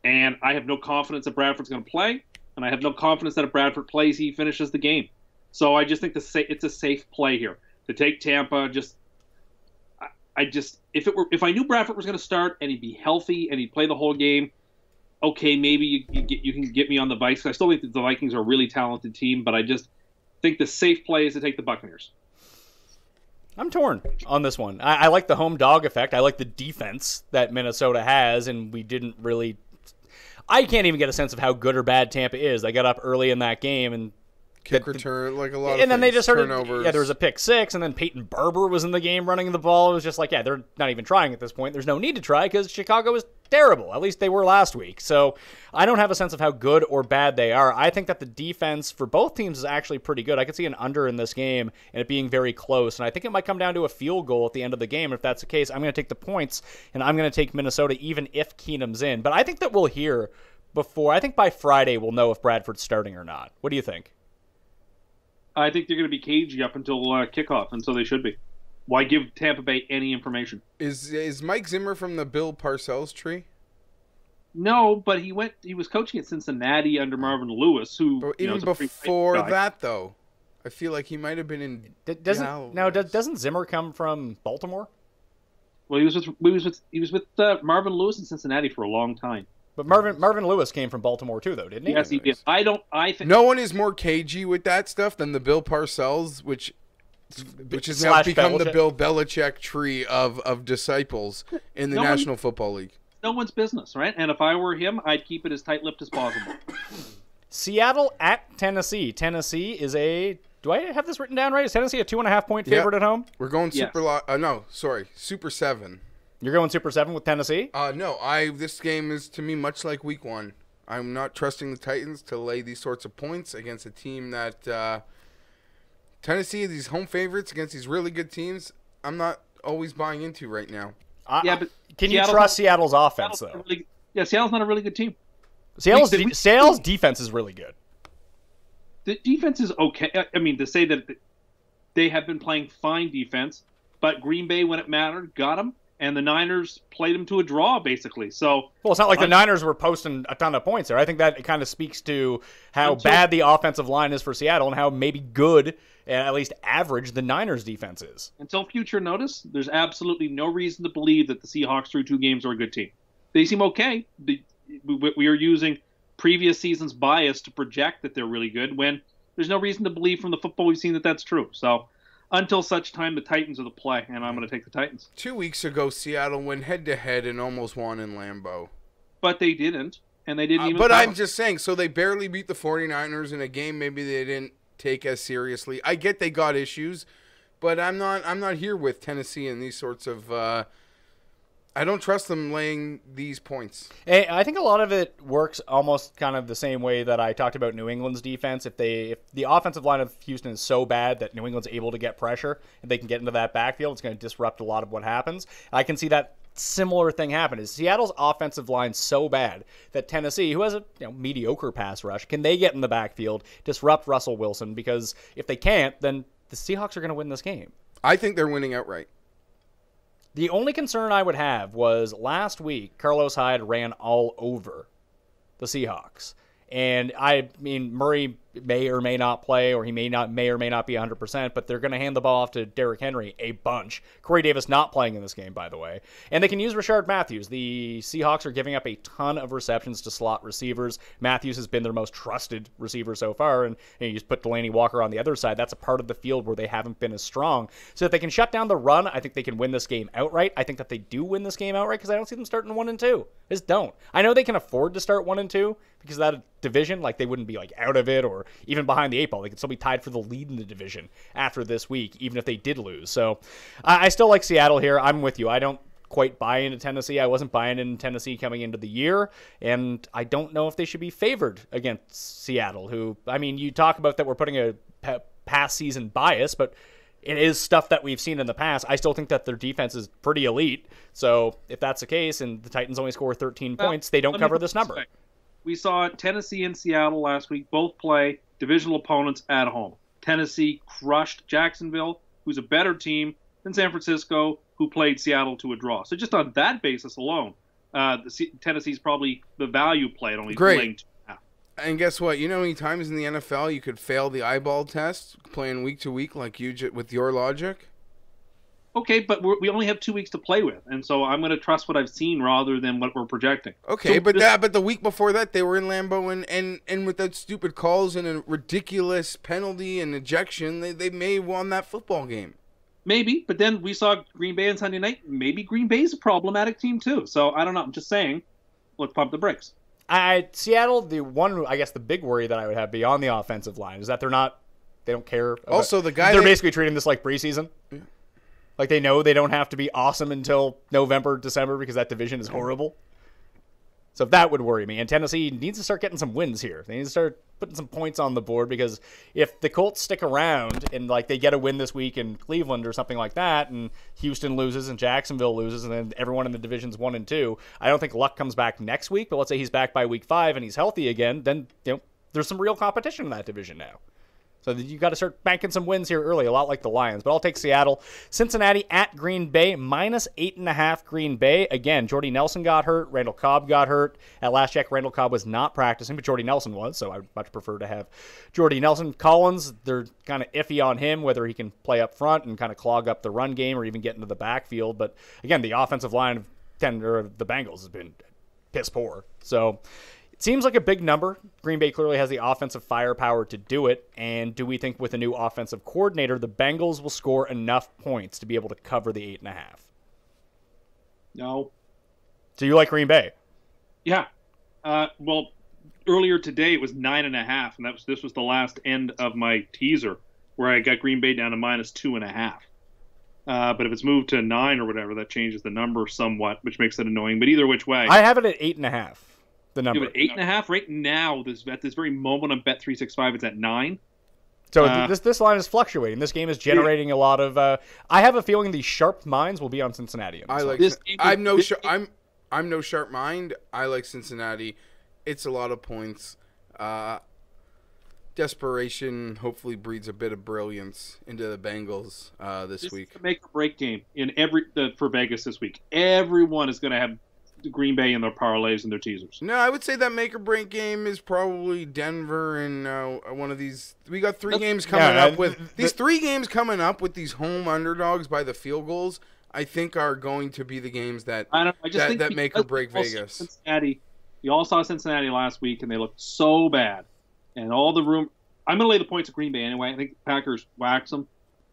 And I have no confidence that Bradford's going to play, and I have no confidence that if Bradford plays, he finishes the game. So I just think it's a safe play here to take Tampa. if I knew Bradford was going to start and he'd be healthy and he'd play the whole game, okay, maybe you can get me on the Vikes. I still think that the Vikings are a really talented team, but I just think the safe play is to take the Buccaneers. I'm torn on this one. I like the home dog effect. I like the defense that Minnesota has, and we didn't really. I can't even get a sense of how good or bad Tampa is. They got up early in that game and kick return, like a lot of and then things, they just started. turnovers. Yeah, there was a pick six, and then Peyton Barber was in the game running the ball. It was just like, yeah, they're not even trying at this point. There's no need to try because Chicago is terrible. At least they were last week. So I don't have a sense of how good or bad they are. I think that the defense for both teams is actually pretty good. I could see an under in this game and it being very close. And I think it might come down to a field goal at the end of the game. If that's the case, I'm going to take the points, and I'm going to take Minnesota even if Keenum's in. But I think that we'll hear before. I think by Friday we'll know if Bradford's starting or not. What do you think? I think they're going to be cagey up until kickoff, and so they should be. Why give Tampa Bay any information? Is Mike Zimmer from the Bill Parcells tree? No, but he was coaching at Cincinnati under Marvin Lewis, who But even before that, though, I feel like he might have been in. Doesn't Zimmer come from Baltimore? Well, he was with Marvin Lewis in Cincinnati for a long time. But Marvin Lewis came from Baltimore too, though, didn't he? Yes, he did. I think no one is more cagey with that stuff than the Bill Parcells, which has now become the Bill Belichick tree of disciples in the National Football League. No one's business, right? And if I were him, I'd keep it as tight-lipped as possible. Seattle at Tennessee. Tennessee is a. Do I have this written down right? Is Tennessee a 2.5-point favorite at home? We're going Super 7. You're going Super 7 with Tennessee? No. This game is, to me, much like Week 1. I'm not trusting the Titans to lay these sorts of points against a team that Tennessee, these home favorites against these really good teams, I'm not always buying into right now. But can you trust Seattle's offense, though? Seattle's not a really good team. Seattle's defense is really good. The defense is okay. I mean, to say that they have been playing fine defense, but Green Bay, when it mattered, got them. And the Niners played them to a draw, basically. So, well, it's not like the Niners were posting a ton of points there. I think that it kind of speaks to how bad the offensive line is for Seattle and how maybe good, at least average, the Niners' defense is. Until future notice, there's absolutely no reason to believe that the Seahawks through 2 games are a good team. They seem okay. We are using previous season's bias to project that they're really good when there's no reason to believe from the football we've seen that that's true. So, until such time, the Titans are the play, and I'm going to take the Titans. 2 weeks ago, Seattle went head-to-head and almost won in Lambeau. But they didn't, and they didn't even... But I'm just saying, so they barely beat the 49ers in a game maybe they didn't take as seriously. I get they got issues, but I'm not here with Tennessee and these sorts of... I don't trust them laying these points. I think a lot of it works almost kind of the same way that I talked about New England's defense. If the offensive line of Houston is so bad that New England's able to get pressure and they can get into that backfield, it's going to disrupt a lot of what happens. I can see that similar thing happen. Is Seattle's offensive line so bad that Tennessee, who has a mediocre pass rush, can they get in the backfield, disrupt Russell Wilson? Because if they can't, then the Seahawks are going to win this game. I think they're winning outright. The only concern I would have was last week, Carlos Hyde ran all over the Seahawks. And I mean, Murray may or may not play, or he may or may not be 100%, but they're going to hand the ball off to Derrick Henry a bunch. Corey Davis not playing in this game, by the way. And they can use Rashard Matthews. The Seahawks are giving up a ton of receptions to slot receivers. Matthews has been their most trusted receiver so far, and you just put Delaney Walker on the other side. That's a part of the field where they haven't been as strong. So if they can shut down the run, I think they can win this game outright. I think that they do win this game outright because I don't see them starting 1-2. I just don't. I know they can afford to start 1-2 because of that division, like they wouldn't be like out of it or even behind the 8 ball. They could still be tied for the lead in the division after this week, even if they did lose. So I still like Seattle here. I'm with you. I don't quite buy into Tennessee. I wasn't buying into Tennessee coming into the year, and I don't know if they should be favored against Seattle, who, I mean, you talk about that we're putting a past season bias, but it is stuff that we've seen in the past. I still think that their defense is pretty elite. So if that's the case and the Titans only score 13 points, they don't cover this number. We saw Tennessee and Seattle last week both play divisional opponents at home. Tennessee crushed Jacksonville, who's a better team than San Francisco, who played Seattle to a draw. So just on that basis alone, Tennessee's probably the value play at only playing 2.5. And guess what? You know how many times in the NFL you could fail the eyeball test playing week to week like you with your logic? Okay, but we only have 2 weeks to play with, and so I'm going to trust what I've seen rather than what we're projecting. Okay, so but the week before that, they were in Lambeau, and with that stupid calls and a ridiculous penalty and ejection, they may have won that football game. Maybe, but then we saw Green Bay on Sunday night. Maybe Green Bay's a problematic team too. So I don't know. I'm just saying, let's pump the brakes. Seattle, the big worry that I would have beyond the offensive line is that they don't care. Also, they're basically treating this like preseason. Yeah. Like they know they don't have to be awesome until November, December because that division is horrible. So that would worry me. And Tennessee needs to start getting some wins here. They need to start putting some points on the board because if the Colts stick around and like they get a win this week in Cleveland or something like that, and Houston loses and Jacksonville loses, and then everyone in the division's 1 and 2, I don't think Luck comes back next week. But let's say he's back by week 5 and he's healthy again, then there's some real competition in that division now. So you got to start banking some wins here early, a lot like the Lions. But I'll take Seattle. Cincinnati at Green Bay, -8.5 Green Bay. Again, Jordy Nelson got hurt. Randall Cobb got hurt. At last check, Randall Cobb was not practicing, but Jordy Nelson was, so I would much prefer to have Jordy Nelson. Collins, they're kind of iffy on him, whether he can play up front and kind of clog up the run game or even get into the backfield. But again, the offensive line of the Bengals has been piss poor. So it seems like a big number. Green Bay clearly has the offensive firepower to do it. And do we think with a new offensive coordinator, the Bengals will score enough points to be able to cover the 8.5? No. So you like Green Bay? Yeah. Well, earlier today it was 9.5, and this was the last end of my teaser where I got Green Bay down to -2.5. But if it's moved to 9 or whatever, that changes the number somewhat, which makes it annoying. But either which way, I have it at 8.5. The number. Give it 8.5 right now. At this very moment on Bet365, it's at 9. So this line is fluctuating. This game is generating a lot of. I have a feeling the sharp minds will be on Cincinnati. I'm no sharp mind. I like Cincinnati. It's a lot of points. Desperation hopefully breeds a bit of brilliance into the Bengals this week. This is a make or break game for Vegas this week. Everyone is going to have the Green Bay in their parlays and their teasers. No, I would say that make or break game is probably Denver and one of these. We got 3 games coming up with these 3 games coming up with these home underdogs by the field goals. I think are going to be the games that make or break Vegas. Cincinnati, you all saw Cincinnati last week and they looked so bad, and all the room. I'm going to lay the points at Green Bay anyway. I think the Packers wax them.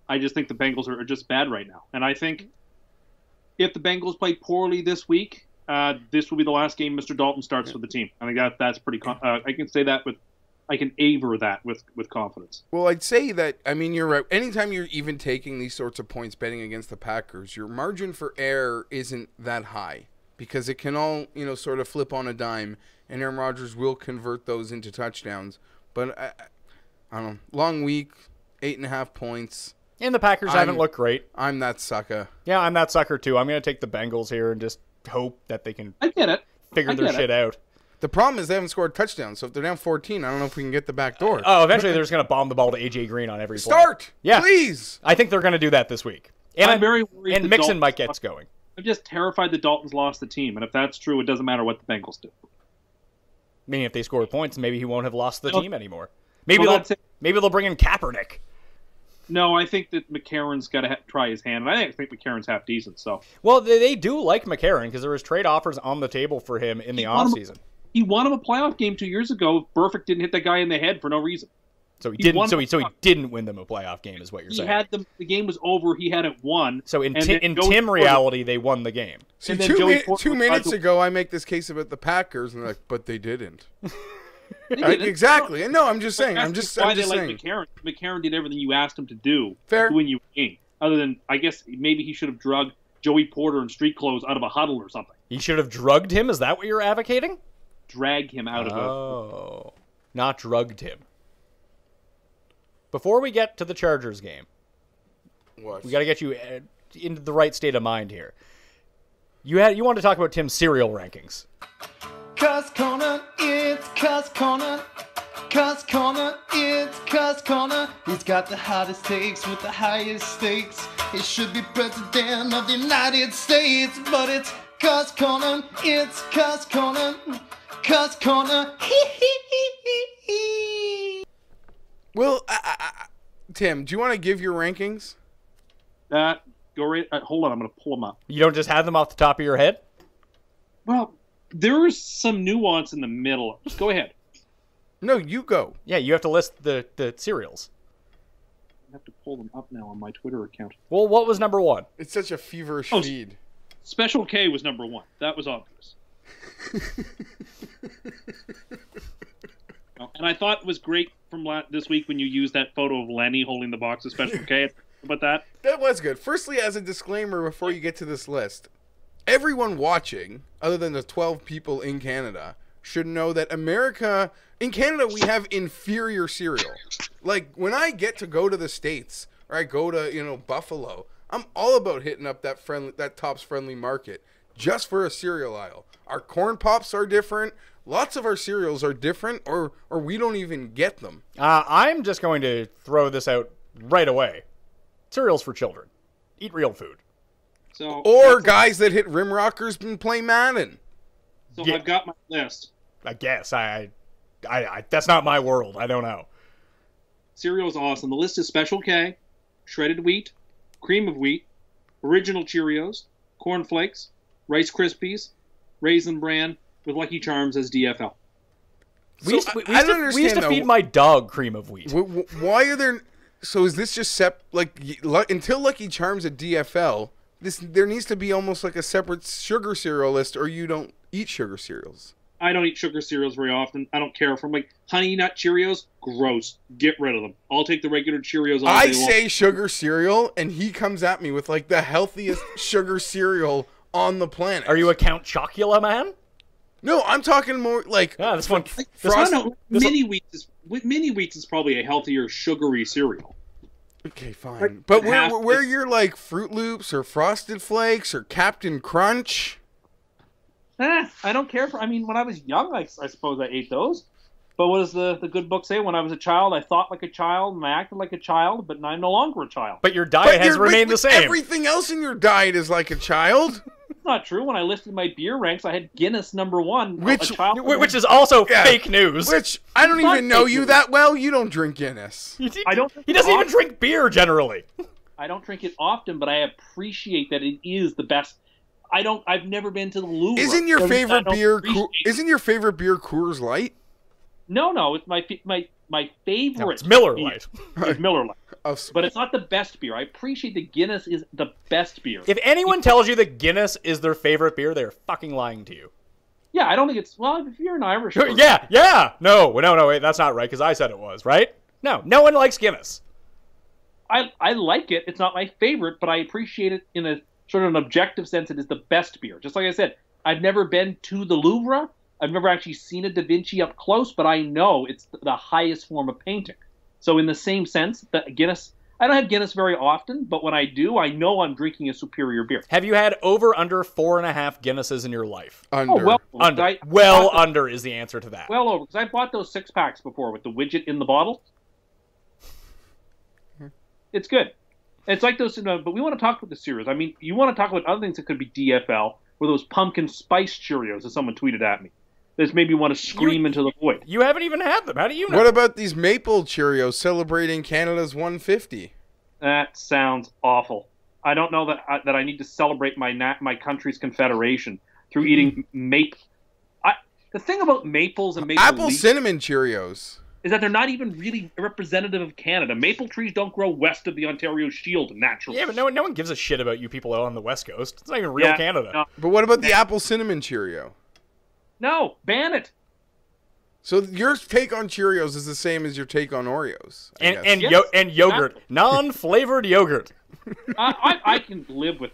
I just think the Bengals are just bad right now, and I think if the Bengals play poorly this week, this will be the last game Mr. Dalton starts for the team. I think that's pretty. I can say that I can aver that with confidence. Well, I'd say that. I mean, you're right. Anytime you're even taking these sorts of points betting against the Packers, your margin for error isn't that high because it can all sort of flip on a dime, and Aaron Rodgers will convert those into touchdowns. But I don't know. Long week, 8.5 points. And the Packers haven't looked great. I'm that sucker. Yeah, I'm that sucker too. I'm going to take the Bengals here and just hope that they can figure their shit out. The problem is they haven't scored touchdowns, so if they're down 14, I don't know if we can get the back door. Eventually they're just going to bomb the ball to A.J. Green on every play. Yeah. Please! I think they're going to do that this week. And I'm very worried. And Mixon might get going. I'm just terrified the Daltons lost the team, and if that's true, it doesn't matter what the Bengals do. Meaning if they score points, maybe he won't have lost the team anymore. Maybe they'll bring in Kaepernick. No, I think that McCarron's got to try his hand, and I think McCarron's half decent. So, well, they do like McCarron because there was trade offers on the table for him in the offseason. He won him a playoff game 2 years ago. Burfict didn't hit that guy in the head for no reason. So he didn't. So he didn't win them a playoff game, is what you're saying. He had the game was over. He had it won. So in Tim reality, they won the game. See, 2 minutes ago, I make this case about the Packers, and they're like, but they didn't. Exactly. No, I'm just saying. I'm just saying. McCarron. McCarron did everything you asked him to do to win you a game. Other than, I guess, maybe he should have drugged Joey Porter in street clothes out of a huddle or something. He should have drugged him? Is that what you're advocating? Dragged him out of a... Oh. Not drugged him. Before we get to the Chargers game, we got to get you into the right state of mind here. You want to talk about Tim's cereal rankings. Cust Corner, it's Cust Corner. Cust Corner, it's Cust Corner. He's got the hottest takes with the highest stakes. He should be president of the United States, but it's Cust Corner, it's Cust Corner. Cust Corner, Well, Tim, do you want to give your rankings? Go right. Hold on, I'm going to pull them up. You don't just have them off the top of your head? Well, there is some nuance in the middle. Just go ahead. No, you go. Yeah, you have to list the cereals. I have to pull them up now on my Twitter account. Well, what was number 1? It's such a feverish Oh, feed. Special K was number 1. That was obvious. And I thought it was great from this week when you used that photo of Lenny holding the box of Special K. How about that? That was good. Firstly, as a disclaimer before you get to this list, everyone watching, other than the 12 people in Canada, should know that in Canada, we have inferior cereal. Like, when I get to go to the States, or I go to, Buffalo, I'm all about hitting up that Tops Friendly Market just for a cereal aisle. Our corn pops are different. Lots of our cereals are different, or we don't even get them. I'm just going to throw this out right away. Cereals for children. Eat real food. So, or guys that hit rim rockers and play Madden. So Yeah. I've got my list. I guess. I that's not my world. I don't know. Cereal is awesome. The list is Special K, shredded wheat, cream of wheat, original Cheerios, Corn Flakes, Rice Krispies, Raisin Bran, with Lucky Charms as DFL. We So used to, I don't we used to understand, feed though. my dog cream of wheat. Why are there? So is this just until Lucky Charms at DFL? There needs to be almost like a separate sugar cereal list, or you don't eat sugar cereals. I don't eat sugar cereals very often. I don't care for them. Like Honey Nut Cheerios, gross. Get rid of them. I'll take the regular Cheerios all I day long. say sugar cereal, and he comes at me with like the healthiest sugar cereal on the planet. Are you a Count Chocula man? No, I'm talking more like Yeah, this one. Mini Wheats is probably a healthier, sugary cereal. Okay, fine. But half where is- you're like Fruit Loops or Frosted Flakes or Captain Crunch. I don't care for. I mean, when I was young, I suppose I ate those. But what does the good book say? When I was a child, I thought like a child and I acted like a child, but I'm no longer a child. But your diet has remained the same. Everything else in your diet is like a child. It's not true. When I listed my beer ranks, I had Guinness number 1. Which- a child, Which is also Yeah. fake news. Which I don't It's not even know fake you news. that well. You don't drink Guinness. I don't. He doesn't even drink beer generally. I don't drink it often, but I appreciate that it is the best. I've never been to the Louvre. Isn't your so I favorite don't beer? appreciate it. Isn't your favorite beer Coors Light? No, it's my favorite. No, it's Miller beer Lite. is Miller Lite, Of- but it's not the best beer. I appreciate that Guinness is the best beer. If anyone tells you that Guinness is their favorite beer, they're fucking lying to you. Yeah, I don't think it's. Well, if you're an Irish person, Yeah. No, wait, that's not right, because I said it was, right? No one likes Guinness. I like it. It's not my favorite, but I appreciate it in a sort of an objective sense. It is the best beer. Just like I said, I've never been to the Louvre. I've never actually seen a Da Vinci up close, but I know it's the highest form of painting. So in the same sense, the Guinness, I don't have Guinness very often, but when I do, I know I'm drinking a superior beer. Have you had under 4.5 Guinnesses in your life? Under. Oh, well, Under. I Well bought under is the answer to that. well over, because I bought those 6-packs before with the widget in the bottle. It's good. It's like those, but we want to talk about the cereals. I mean, you want to talk about other things that could be DFL, or those pumpkin spice Cheerios that someone tweeted at me. This made me want to scream into the void. You haven't even had them. How do you know? What about these maple Cheerios celebrating Canada's 150? That sounds awful. I don't know that I need to celebrate my country's confederation through eating maple. The thing about maples and maple Apple leaf cinnamon Cheerios. is that they're not even really representative of Canada. Maple trees don't grow west of the Ontario Shield naturally. Yeah, but no one gives a shit about you people out on the West Coast. It's not even real Yeah, Canada. No, But what about the apple cinnamon Cheerio? no, ban it. So your take on Cheerios is the same as your take on Oreos. I guess. Yes, And yogurt, exactly. non-flavored yogurt. I can live with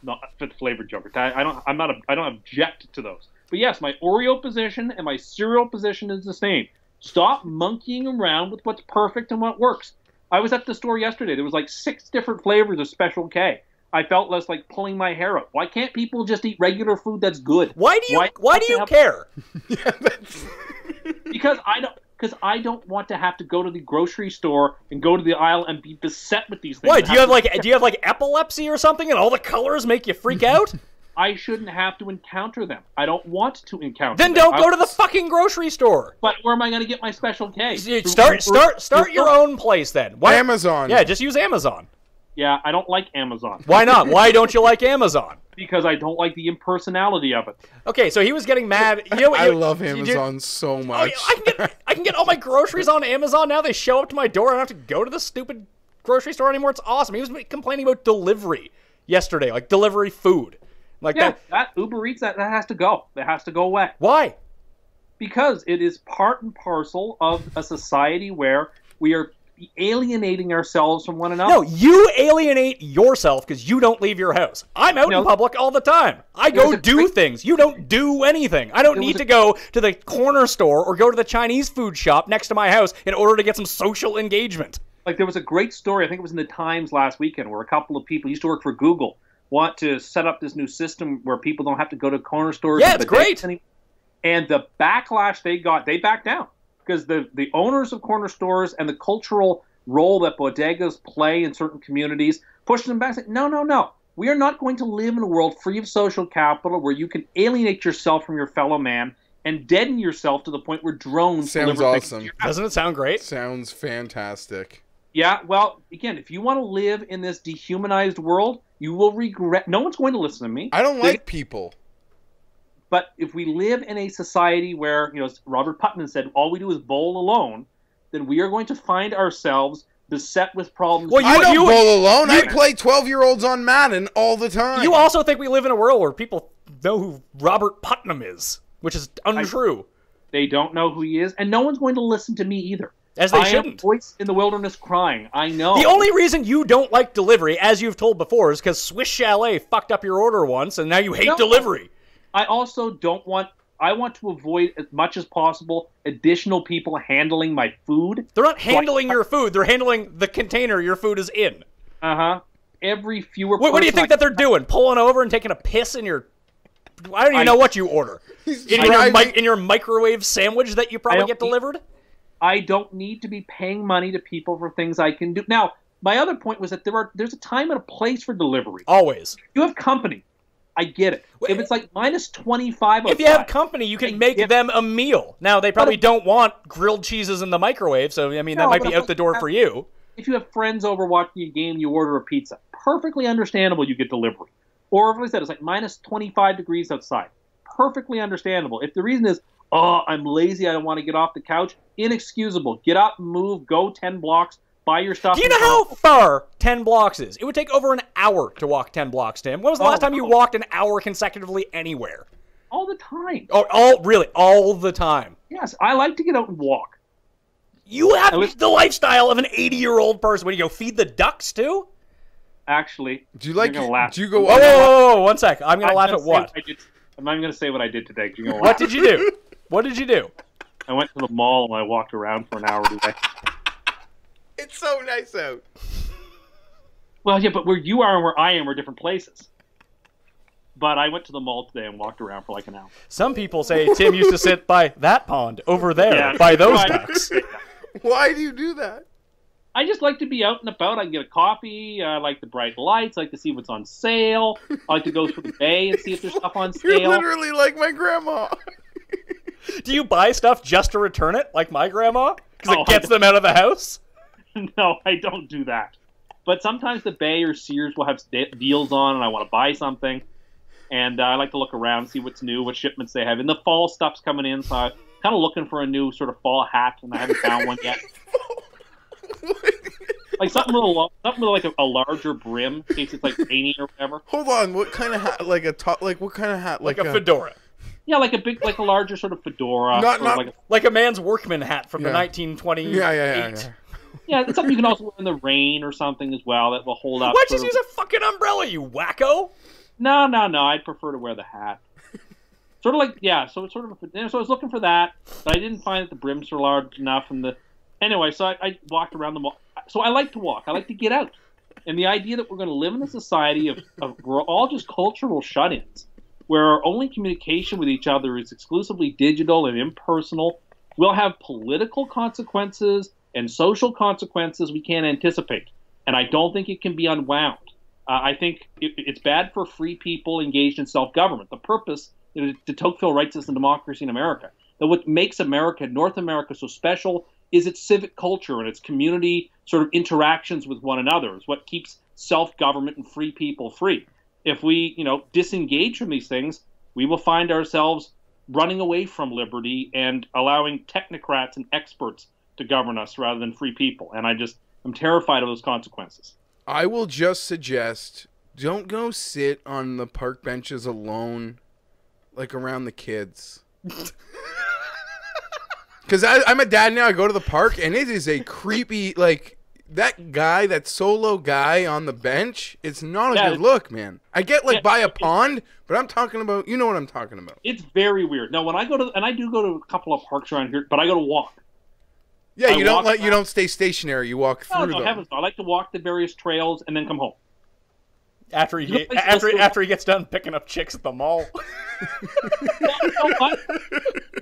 flavored yogurt. I don't object to those. But yes, my Oreo position and my cereal position is the same. Stop monkeying around with what's perfect and what works. I was at the store yesterday. There was like 6 different flavors of Special K. I felt less like pulling my hair out. Why can't people just eat regular food that's good? Why do you care? Because I don't want to have to go to the grocery store and go to the aisle and be beset with these things. What, do you have like epilepsy or something and all the colors make you freak out? I shouldn't have to encounter them. I don't want to encounter Then them. don't go to the fucking grocery store. But where am I going to get my Special K? Start your own place then. Why? Amazon. Yeah, just use Amazon. Yeah, I don't like Amazon. Why not? Why don't you like Amazon? Because I don't like the impersonality of it. Okay, so he was getting mad. You know, I love Amazon so much. I can get all my groceries on Amazon now. They show up to my door. I don't have to go to the stupid grocery store anymore. It's awesome. He was complaining about delivery yesterday, like delivery food. Like that Uber Eats, that has to go. That has to go away. Why? Because it is part and parcel of a society where we are alienating ourselves from one another. No, you alienate yourself because you don't leave your house. I'm out in public all the time. I go do things. You don't do anything. I don't need to go to the corner store or go to the Chinese food shop next to my house in order to get some social engagement. Like, there was a great story, I think it was in the Times last weekend, where a couple of people used to work for Google want to set up this new system where people don't have to go to corner stores. Yeah, it's great. And the backlash they got, they backed down. Because the owners of corner stores and the cultural role that bodegas play in certain communities pushed them back. Said, no. We are not going to live in a world free of social capital where you can alienate yourself from your fellow man and deaden yourself to the point where drones sounds deliver awesome. Doesn't it sound great? Sounds fantastic. Yeah, well, again, if you want to live in this dehumanized world, you will regret. No one's going to listen to me. I don't like people. But if we live in a society where, as Robert Putnam said, all we do is bowl alone, then we are going to find ourselves beset with problems. Well, I don't bowl alone. I play 12-year-olds on Madden all the time. You also think we live in a world where people know who Robert Putnam is, which is untrue. They don't know who he is, and no one's going to listen to me either. As they shouldn't. I am a voice in the wilderness crying. I know. The only reason you don't like delivery, as you've told before, is because Swiss Chalet fucked up your order once, and now you hate delivery. I also don't want... I want to avoid, as much as possible, additional people handling my food. They're not handling your food. They're handling the container your food is in. Uh-huh. Every fewer... What do you think that they're doing? Pulling over and taking a piss in your... I don't even know what you order. In your microwave sandwich that you probably get delivered? I don't need to be paying money to people for things I can do. Now, my other point was that there's a time and a place for delivery. Always. You have company. I get it. If it's like minus 25 outside, if you have company, you can make them a meal. Now, they probably don't want grilled cheeses in the microwave, so, I mean, that might be out the door for you. If you have friends over watching a game, you order a pizza. Perfectly understandable you get delivery. Or, like I said, it's like minus 25 degrees outside. Perfectly understandable. If the reason is, I'm lazy, I don't want to get off the couch, inexcusable. Get up, move, go 10 blocks, buy your stuff. Do you know how far 10 blocks is? It would take over an hour to walk 10 blocks, Tim. When was the last time you walked an hour consecutively anywhere? All the time. Really? All the time? Yes, I like to get out and walk. You have the lifestyle of an 80-year-old person. When you go feed the ducks, too? Actually, do you like? Do you go? Whoa, 1 sec. I'm gonna laugh at what? I'm not gonna say what I did today. What did you do? What did you do? I went to the mall and I walked around for an hour today. It's so nice out. Well, yeah, but where you are and where I am are different places. But I went to the mall today and walked around for like an hour. Some people say Tim used to sit by that pond over there, by those ducks. Why do you do that? I just like to be out and about. I can get a coffee. I like the bright lights. I like to see what's on sale. I like to go through the bay and see if there's stuff on sale. You're literally like my grandma. Do you buy stuff just to return it, like my grandma? Because it gets them out of the house? No, I don't do that. But sometimes the Bay or Sears will have deals on, and I want to buy something. And I like to look around, see what's new, what shipments they have. And the fall stuff's coming in, so I'm kind of looking for a new sort of fall hat, and I haven't found one yet. Like something with like a larger brim, in case it's like rainy or whatever. Hold on, what kind of hat? Like a top? Like what kind of hat? Like a fedora. Yeah, like a larger sort of fedora. Like a man's workman hat from the 1928. Yeah, it's something you can also wear in the rain or something as well that will hold up. Why'd you use a fucking umbrella, you wacko? No. I'd prefer to wear the hat. Sort of like, yeah, so it's sort of, so I was looking for that, but I didn't find that the brims were large enough. Anyway, so I walked around the mall. So I like to walk. I like to get out. And the idea that we're going to live in a society of we're all just cultural shut-ins, where our only communication with each other is exclusively digital and impersonal, will have political consequences and social consequences we can't anticipate. And I don't think it can be unwound. I think it's bad for free people engaged in self-government. The purpose, de Tocqueville writes this in Democracy in America, that what makes America, North America, so special is its civic culture and its community sort of interactions with one another. It's what keeps self-government and free people free. If we, disengage from these things, we will find ourselves running away from liberty and allowing technocrats and experts to govern us rather than free people. And I'm terrified of those consequences. I will just suggest, don't go sit on the park benches alone, like around the kids. Because I'm a dad now. I go to the park, and it is a creepy, like, that solo guy on the bench, it's not a good look, man. I get, like, by a pond, but I'm talking about, you know what I'm talking about. It's very weird. Now, when I go to, and I do go to a couple of parks around here, but I go to walk. Yeah, you don't stay stationary. You walk through them. Heavens, I like to walk the various trails and then come home. After he gets done picking up chicks at the mall.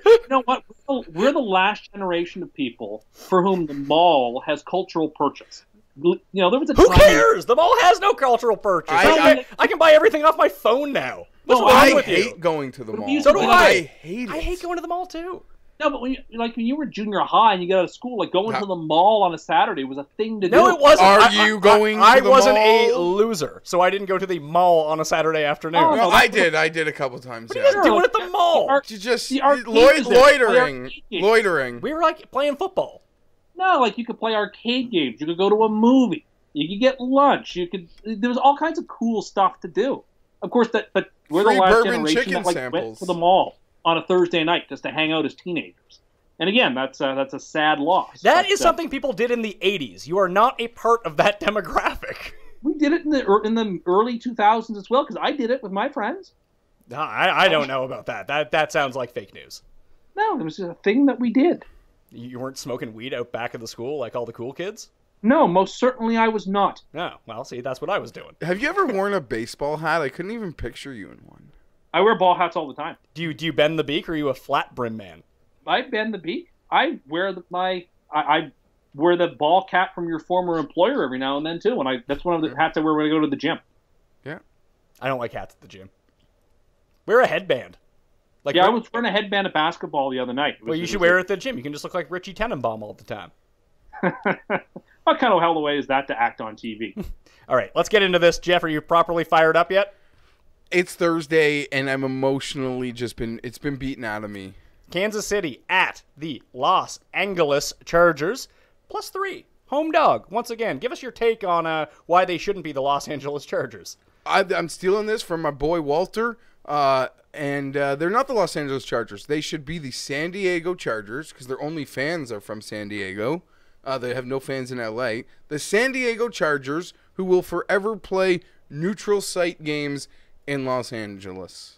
You know what? We're the last generation of people for whom the mall has cultural purchase. There was a Who cares? The mall has no cultural purchase. I can buy everything off my phone now. What's wrong with you? I hate going to the mall. So do I. I hate it. I hate going to the mall too. No, but when you were junior high and you got out of school, like going to the mall on a Saturday was a thing to do. No, it wasn't. Are you going to the mall? I wasn't a loser, so I didn't go to the mall on a Saturday afternoon. Oh, no, I did a couple times. What are you guys doing at the mall? Loitering. We were like playing football. No, like you could play arcade games. You could go to a movie. You could get lunch. There was all kinds of cool stuff to do. Of course, but we're the last generation that went to the mall on a Thursday night just to hang out as teenagers. And again, that's a sad loss. That is something people did in the 80s. You are not a part of that demographic. We did it in the early 2000s as well, because I did it with my friends. I don't know about that. That sounds like fake news. No, it was a thing that we did. You weren't smoking weed out back of the school like all the cool kids? No, most certainly I was not. No, well, see, that's what I was doing. Have you ever worn a baseball hat? I couldn't even picture you in one. I wear ball hats all the time. Do you bend the beak, or are you a flat brim man? I bend the beak. I wear I wear the ball cap from your former employer every now and then too. And that's one of the hats I wear when I go to the gym. Yeah. I don't like hats at the gym. Wear a headband. I was wearing a headband at basketball the other night. Well, you should wear it at the gym. You can just look like Richie Tenenbaum all the time. What kind of hell away is that to act on TV? All right, let's get into this. Geoff, are you properly fired up yet? It's Thursday, and I'm emotionally it's been beaten out of me. Kansas City at the Los Angeles Chargers, +3. Home dog. Once again, give us your take on why they shouldn't be the Los Angeles Chargers. I'm stealing this from my boy Walter, and they're not the Los Angeles Chargers. They should be the San Diego Chargers, because their only fans are from San Diego. They have no fans in L.A. The San Diego Chargers, who will forever play neutral site games in Los Angeles.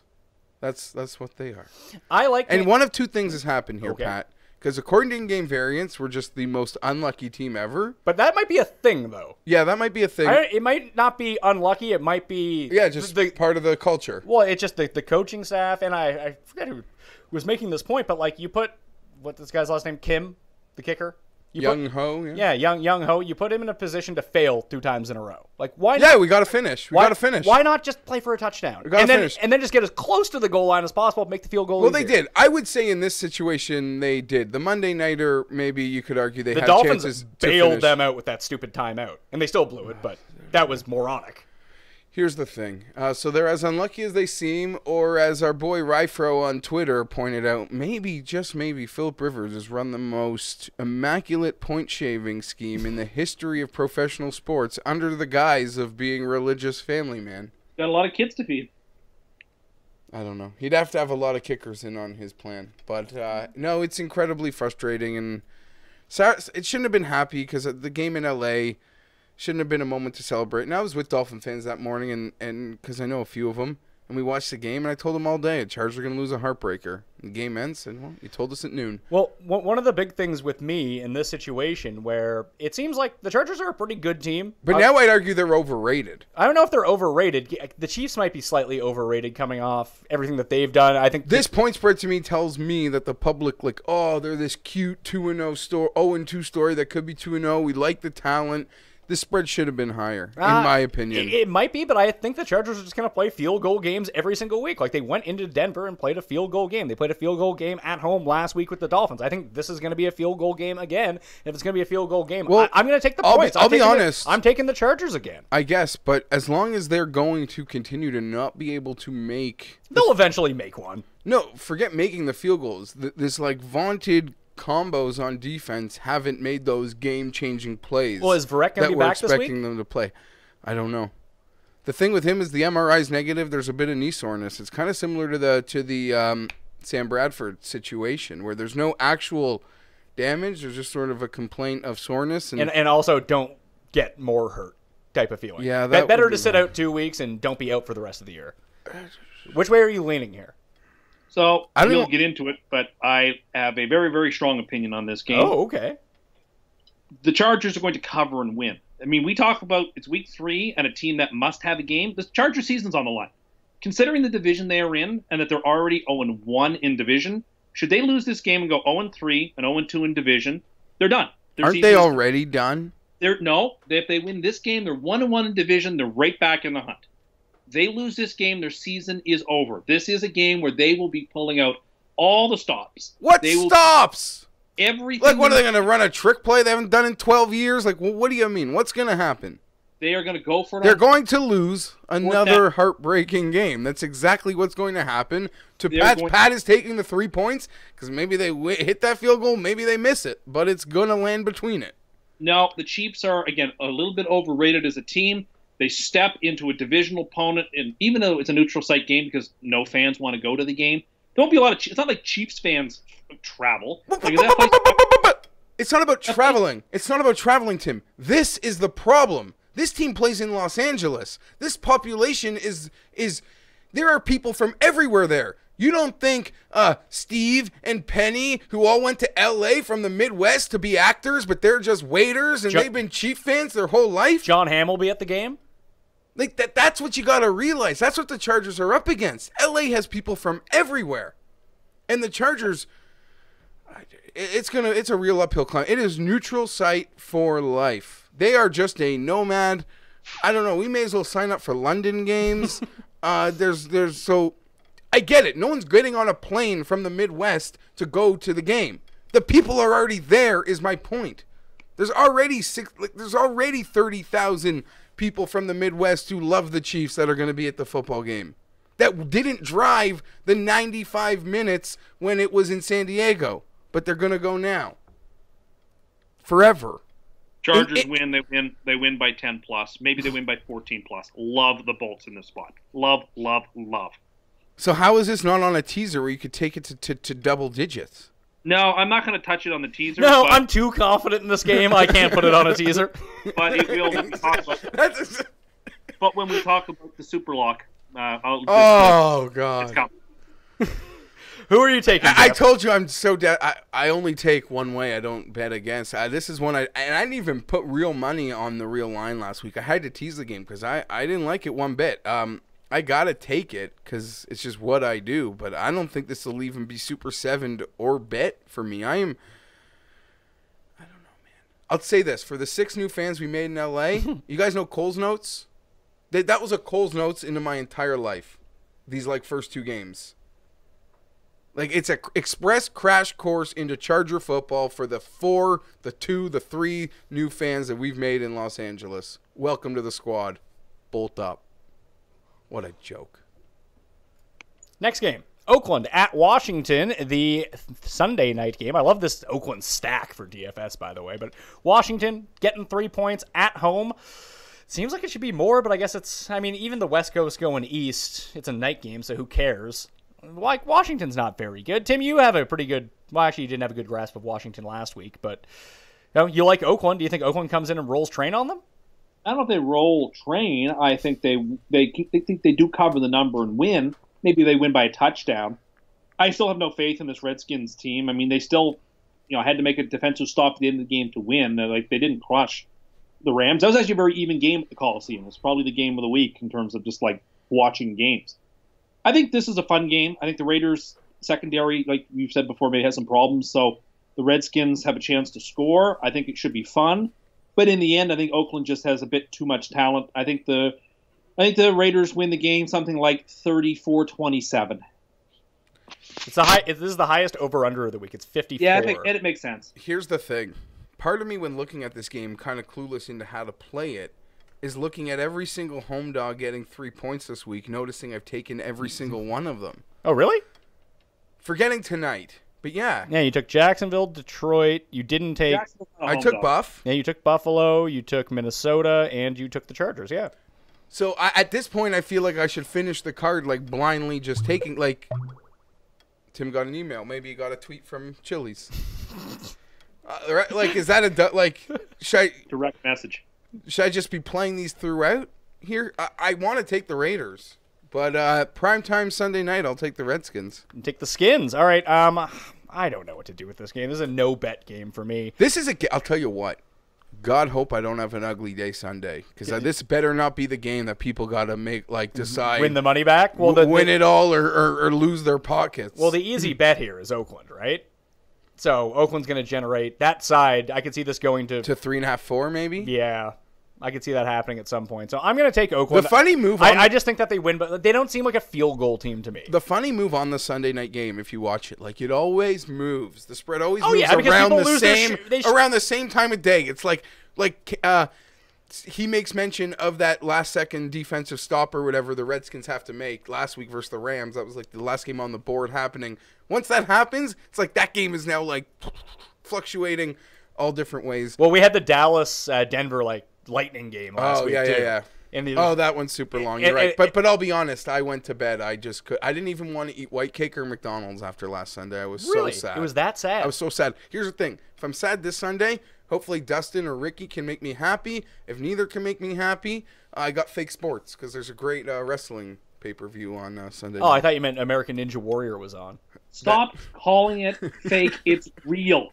That's what they are. And one of two things has happened here, Pat. Because according to in-game variants, we're just the most unlucky team ever. But that might be a thing, though. Yeah, that might be a thing. It might not be unlucky. It might be... Yeah, just part of the culture. Well, it's just the coaching staff, and I forget who was making this point, but you put... What's this guy's last name? Kim, the kicker? Young Ho, yeah. Yeah, Young Ho. You put him in a position to fail 2 times in a row. Why not? Yeah, we got to finish. Why not just play for a touchdown? Finish. And then just get as close to the goal line as possible, make the field goal easier. They did. I would say in this situation, they did. The Monday Nighter, maybe you could argue they had Dolphins chances bailed them out with that stupid timeout. And they still blew it, but that was moronic. Here's the thing. So they're as unlucky as they seem, or as our boy Ryfro on Twitter pointed out, maybe, just maybe, Philip Rivers has run the most immaculate point-shaving scheme in the history of professional sports under the guise of being a religious family man. Got a lot of kids to feed. I don't know. He'd have to have a lot of kickers in on his plan. But, no, it's incredibly frustrating. And it shouldn't have been happy because the game in L.A., shouldn't have been a moment to celebrate. And I was with Dolphin fans that morning, and because I know a few of them, and we watched the game, and I told them all day, the Chargers are going to lose a heartbreaker. The game ends, and well, you told us at noon. Well, one of the big things with me in this situation where it seems like the Chargers are a pretty good team. But now I'd argue they're overrated. I don't know if they're overrated. The Chiefs might be slightly overrated coming off everything that they've done. I think this point spread to me tells me that the public, they're this cute 2-0 story, 0-2 story that could be 2-0. We like the talent. the spread should have been higher, in my opinion. It might be, but I think the Chargers are just going to play field goal games every single week. Like, they went into Denver and played a field goal game. They played a field goal game at home last week with the Dolphins. I think this is going to be a field goal game again. If it's going to be a field goal game, Well, I'm going to take the points. I'll be honest. I'm taking the Chargers again. I guess, but as long as they're going to continue to not be able to make... They'll eventually make one. No, forget making the field goals. This, like, vaunted combos on defense haven't made those game-changing plays. Well, is Verrett going to be back this week? That we're expecting them to play. I don't know. The thing with him is the MRI's negative. There's a bit of knee soreness. It's kind of similar to the Sam Bradford situation, where there's no actual damage. There's just sort of a complaint of soreness. And also don't get more hurt type of feeling. Yeah, that better would to be sit out 2 weeks and don't be out for the rest of the year. Which way are you leaning here? So I don't we'll know. get into it, but I have a very, very strong opinion on this game. Oh, okay. The Chargers are going to cover and win. I mean, we talk about it's week 3 and a team that must have a game. The Charger season's on the line. Considering the division they are in and that they're already 0-1 in division, should they lose this game and go 0-3 and 0-2 in division, they're done. Aren't they already done? If they win this game, they're 1-1 in division. They're right back in the hunt. They lose this game, their season is over. This is a game where they will be pulling out all the stops. What stops? Everything. Like, what are they going to run a trick play they haven't done in 12 years? Like, what do you mean? What's going to happen? They are going to go for it. They're going to lose another heartbreaking game. That's exactly what's going to happen. Pat is taking the 3 points because maybe they hit that field goal, maybe they miss it, but it's going to land between it. No, the Chiefs are, again, a little bit overrated as a team. They step into a divisional opponent, and even though it's a neutral site game because no fans want to go to the game, there won't be a lot of. It's not like Chiefs fans travel. It's not about traveling. It's not about traveling, Tim. This is the problem. This team plays in Los Angeles. This population is there are people from everywhere there. You don't think Steve and Penny, who all went to L.A. from the Midwest to be actors, but they're just waiters and they've been Chief fans their whole life? John Hamm will be at the game? That's what you got to realize. That's what the Chargers are up against. L.A. has people from everywhere. And the Chargers, it's a real uphill climb. It is neutral site for life. They are just a nomad. I don't know. We may as well sign up for London games. So I get it. No one's getting on a plane from the Midwest to go to the game. The people are already there is my point. There's already 30,000 people from the Midwest who love the Chiefs that are going to be at the football game. That didn't drive the 95 minutes when it was in San Diego, but they're going to go now. Forever. Chargers win. They win by 10 plus. Maybe they win by 14 plus. Love the Bolts in this spot. Love, love, love. So how is this not on a teaser where you could take it to double digits? No, I'm not going to touch it on the teaser. No, I'm too confident in this game. I can't put it on a teaser. But it will when we talk about. But when we talk about the Superlock, God! It's coming. Who are you taking? I told you I'm so dead. I only take one way. I don't bet against. This is one I didn't even put real money on the real line last week. I had to tease the game because I didn't like it one bit. I gotta take it because it's just what I do. But I don't think this will even be Super 7'd or bet for me. I don't know, man. I'll say this for the 6 new fans we made in LA. You guys know Cole's Notes? That was a Cole's Notes into my entire life. These first 2 games. It's a express crash course into Charger football for the 4, the 2, the 3 new fans that we've made in Los Angeles. Welcome to the squad. Bolt up. What a joke. Next game. Oakland at Washington, the Sunday night game. I love this Oakland stack for DFS, by the way. But Washington getting 3 points at home. Seems like it should be more, but I guess even the West Coast going east, it's a night game, so who cares? Washington's not very good. Tim, you have a pretty good... Well, actually, you didn't have a good grasp of Washington last week, but you like Oakland. Do you think Oakland comes in and rolls train on them? I don't know if they roll train. I think they think they do cover the number and win. Maybe they win by a touchdown. I still have no faith in this Redskins team. I mean, they still, had to make a defensive stop at the end of the game to win. They didn't crush the Rams. That was actually a very even game at the Coliseum. It's probably the game of the week in terms of just watching games. I think this is a fun game. I think the Raiders secondary, like we've said before, may have some problems. So the Redskins have a chance to score. I think it should be fun. But in the end, I think Oakland just has a bit too much talent. I think the Raiders win the game something like 34-27. This is the highest over/under of the week. It's 54. Yeah, it makes sense. Here's the thing. Part of me, when looking at this game, kind of clueless into how to play it, is looking at every single home dog getting 3 points this week, noticing I've taken every single one of them. Oh, really? Forgetting tonight. But yeah. Yeah, you took Jacksonville, Detroit. You didn't take... I took Buff. Yeah, you took Buffalo, you took Minnesota, and you took the Chargers, yeah. So at this point, I feel like I should finish the card like blindly just taking, like... Tim got an email. Maybe he got a tweet from Chili's. Like, is that a... Like, should I... Direct message. Should I just be playing these throughout here? I want to take the Raiders. But primetime Sunday night, I'll take the Redskins. You take the Skins. All right. I don't know what to do with this game. This is a no-bet game for me. This is I'll tell you what. God hope I don't have an ugly day Sunday. Because this better not be the game that people got to make, like, decide. Win the money back? Well, win it all or lose their pockets. Well, the easy bet here is Oakland, right? So Oakland's going to generate that side. I could see this going to 3.5, 4 maybe. Yeah, I could see that happening at some point. So I'm going to take Oakland. The funny move. I just think that they win, but they don't seem like a field goal team to me. The funny move on the Sunday night game, if you watch it, like it always moves. The spread always moves around the same time of day. It's like he makes mention of that last second defensive stop or whatever the Redskins have to make last week versus the Rams. That was like the last game on the board happening. Once that happens, it's like that game is now like fluctuating all different ways. Well, we had the Dallas Denver like lightning game last week. Yeah. That one's super long. You're right. But I'll be honest, I went to bed. I didn't even want to eat white cake or McDonald's after last Sunday. I was so sad. It was that sad. I was so sad. Here's the thing. If I'm sad this Sunday, hopefully Dustin or Ricky can make me happy. If neither can make me happy, I got fake sports because there's a great wrestling pay-per-view on Sunday. Oh, I thought you meant American Ninja Warrior was on. Stop calling it fake. It's real.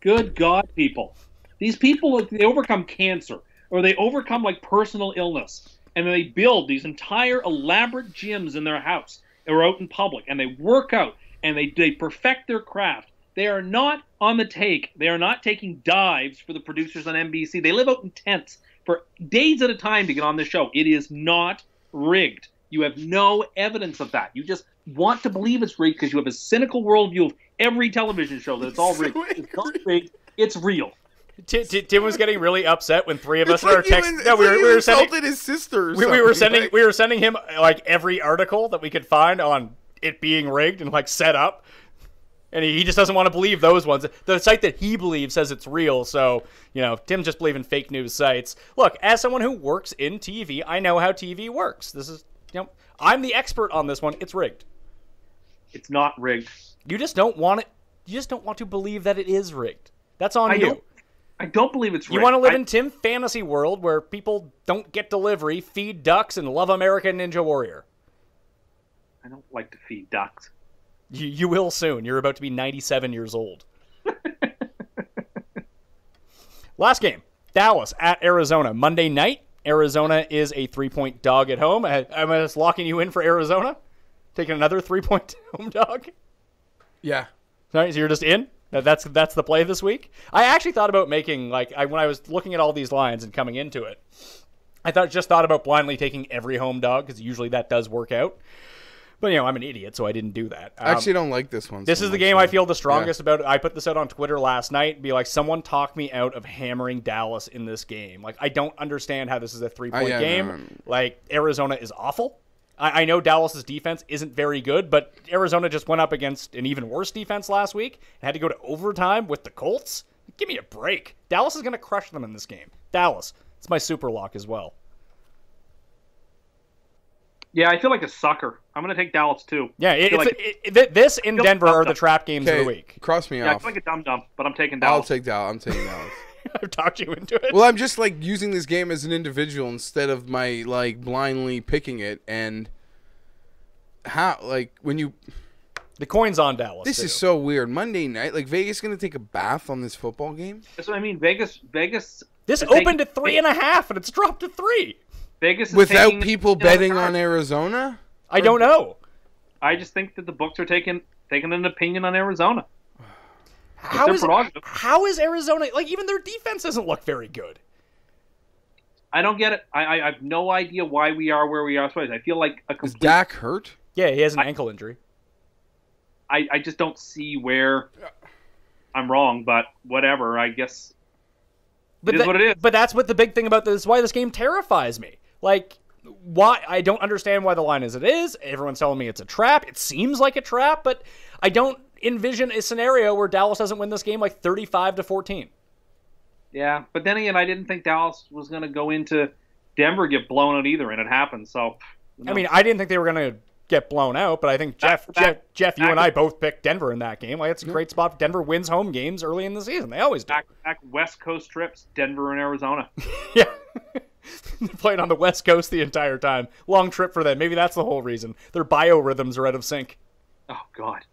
Good God, people. These people, they overcome cancer or they overcome like personal illness and they build these entire elaborate gyms in their house or out in public and they work out and they perfect their craft. They are not on the take. They are not taking dives for the producers on NBC. They live out in tents for days at a time to get on the show. It is not rigged. You have no evidence of that. You just want to believe it's rigged because you have a cynical worldview of every television show that it's all rigged. It's not rigged. It's real. Tim was getting really upset when three of us in our text. No, we were sending his sister. We were sending him like every article that we could find on it being rigged and like set up. And he just doesn't want to believe those ones. The site that he believes says it's real, so, Tim just believes in fake news sites. Look, as someone who works in TV, I know how TV works. This is, I'm the expert on this one. It's rigged. It's not rigged. You just don't want it. You just don't want to believe that it is rigged. That's on you. I don't believe it's rigged. You want to live in Tim fantasy world where people don't get delivery, feed ducks, and love American Ninja Warrior. I don't like to feed ducks. You will soon. You're about to be 97 years old. Last game, Dallas at Arizona. Monday night, Arizona is a 3-point dog at home. Am I just locking you in for Arizona? Taking another 3-point home dog? Yeah. Sorry, so you're just in? That's the play this week? I actually thought about making, when I was looking at all these lines and coming into it, I just thought about blindly taking every home dog, because usually that does work out. But, I'm an idiot, so I didn't do that. I actually don't like this one. This is the game I feel the strongest about. I put this out on Twitter last night and be like, someone talk me out of hammering Dallas in this game. Like, I don't understand how this is a 3-point game. No. Like, Arizona is awful. I know Dallas's defense isn't very good, but Arizona just went up against an even worse defense last week and had to go to overtime with the Colts. Give me a break. Dallas is going to crush them in this game. Dallas. It's my super lock as well. Yeah, I feel like a sucker. I'm going to take Dallas, too. Yeah, this in Denver are the trap games of the week. Cross me off. I feel like a dum-dum, but I'm taking Dallas. I'll take Dallas. I'm taking Dallas. I've talked you into it. Well, I'm just, using this game as an individual instead of my, blindly picking it. And how, when you... The coin's on Dallas, This is so weird. Monday night, Vegas going to take a bath on this football game? That's what I mean. Vegas... This opened at 3.5, and it's dropped to 3. Vegas is without people betting on Arizona? I don't know. I just think that the books are taking an opinion on Arizona. How is Arizona... even their defense doesn't look very good. I don't get it. I have no idea why we are where we are. I feel like a Is complete. Dak hurt? Yeah, he has an ankle injury. I just don't see where I'm wrong, but whatever. I guess it is what it is. But that's what the big thing about this. Why this game terrifies me. Like, why I don't understand why the line is it is. Everyone's telling me it's a trap. It seems like a trap, but I don't envision a scenario where Dallas doesn't win this game like 35-14. Yeah, but then again, I didn't think Dallas was going to go into Denver get blown out either, and it happened. So, I mean, I didn't think they were going to get blown out, but I think Jeff, you and I both picked Denver in that game. Like, it's a great spot. Denver wins home games early in the season. They always do. Back West Coast trips, Denver and Arizona. Yeah. They're playing on the West Coast the entire time. Long trip for them. Maybe that's the whole reason. Their biorhythms are out of sync. Oh, God.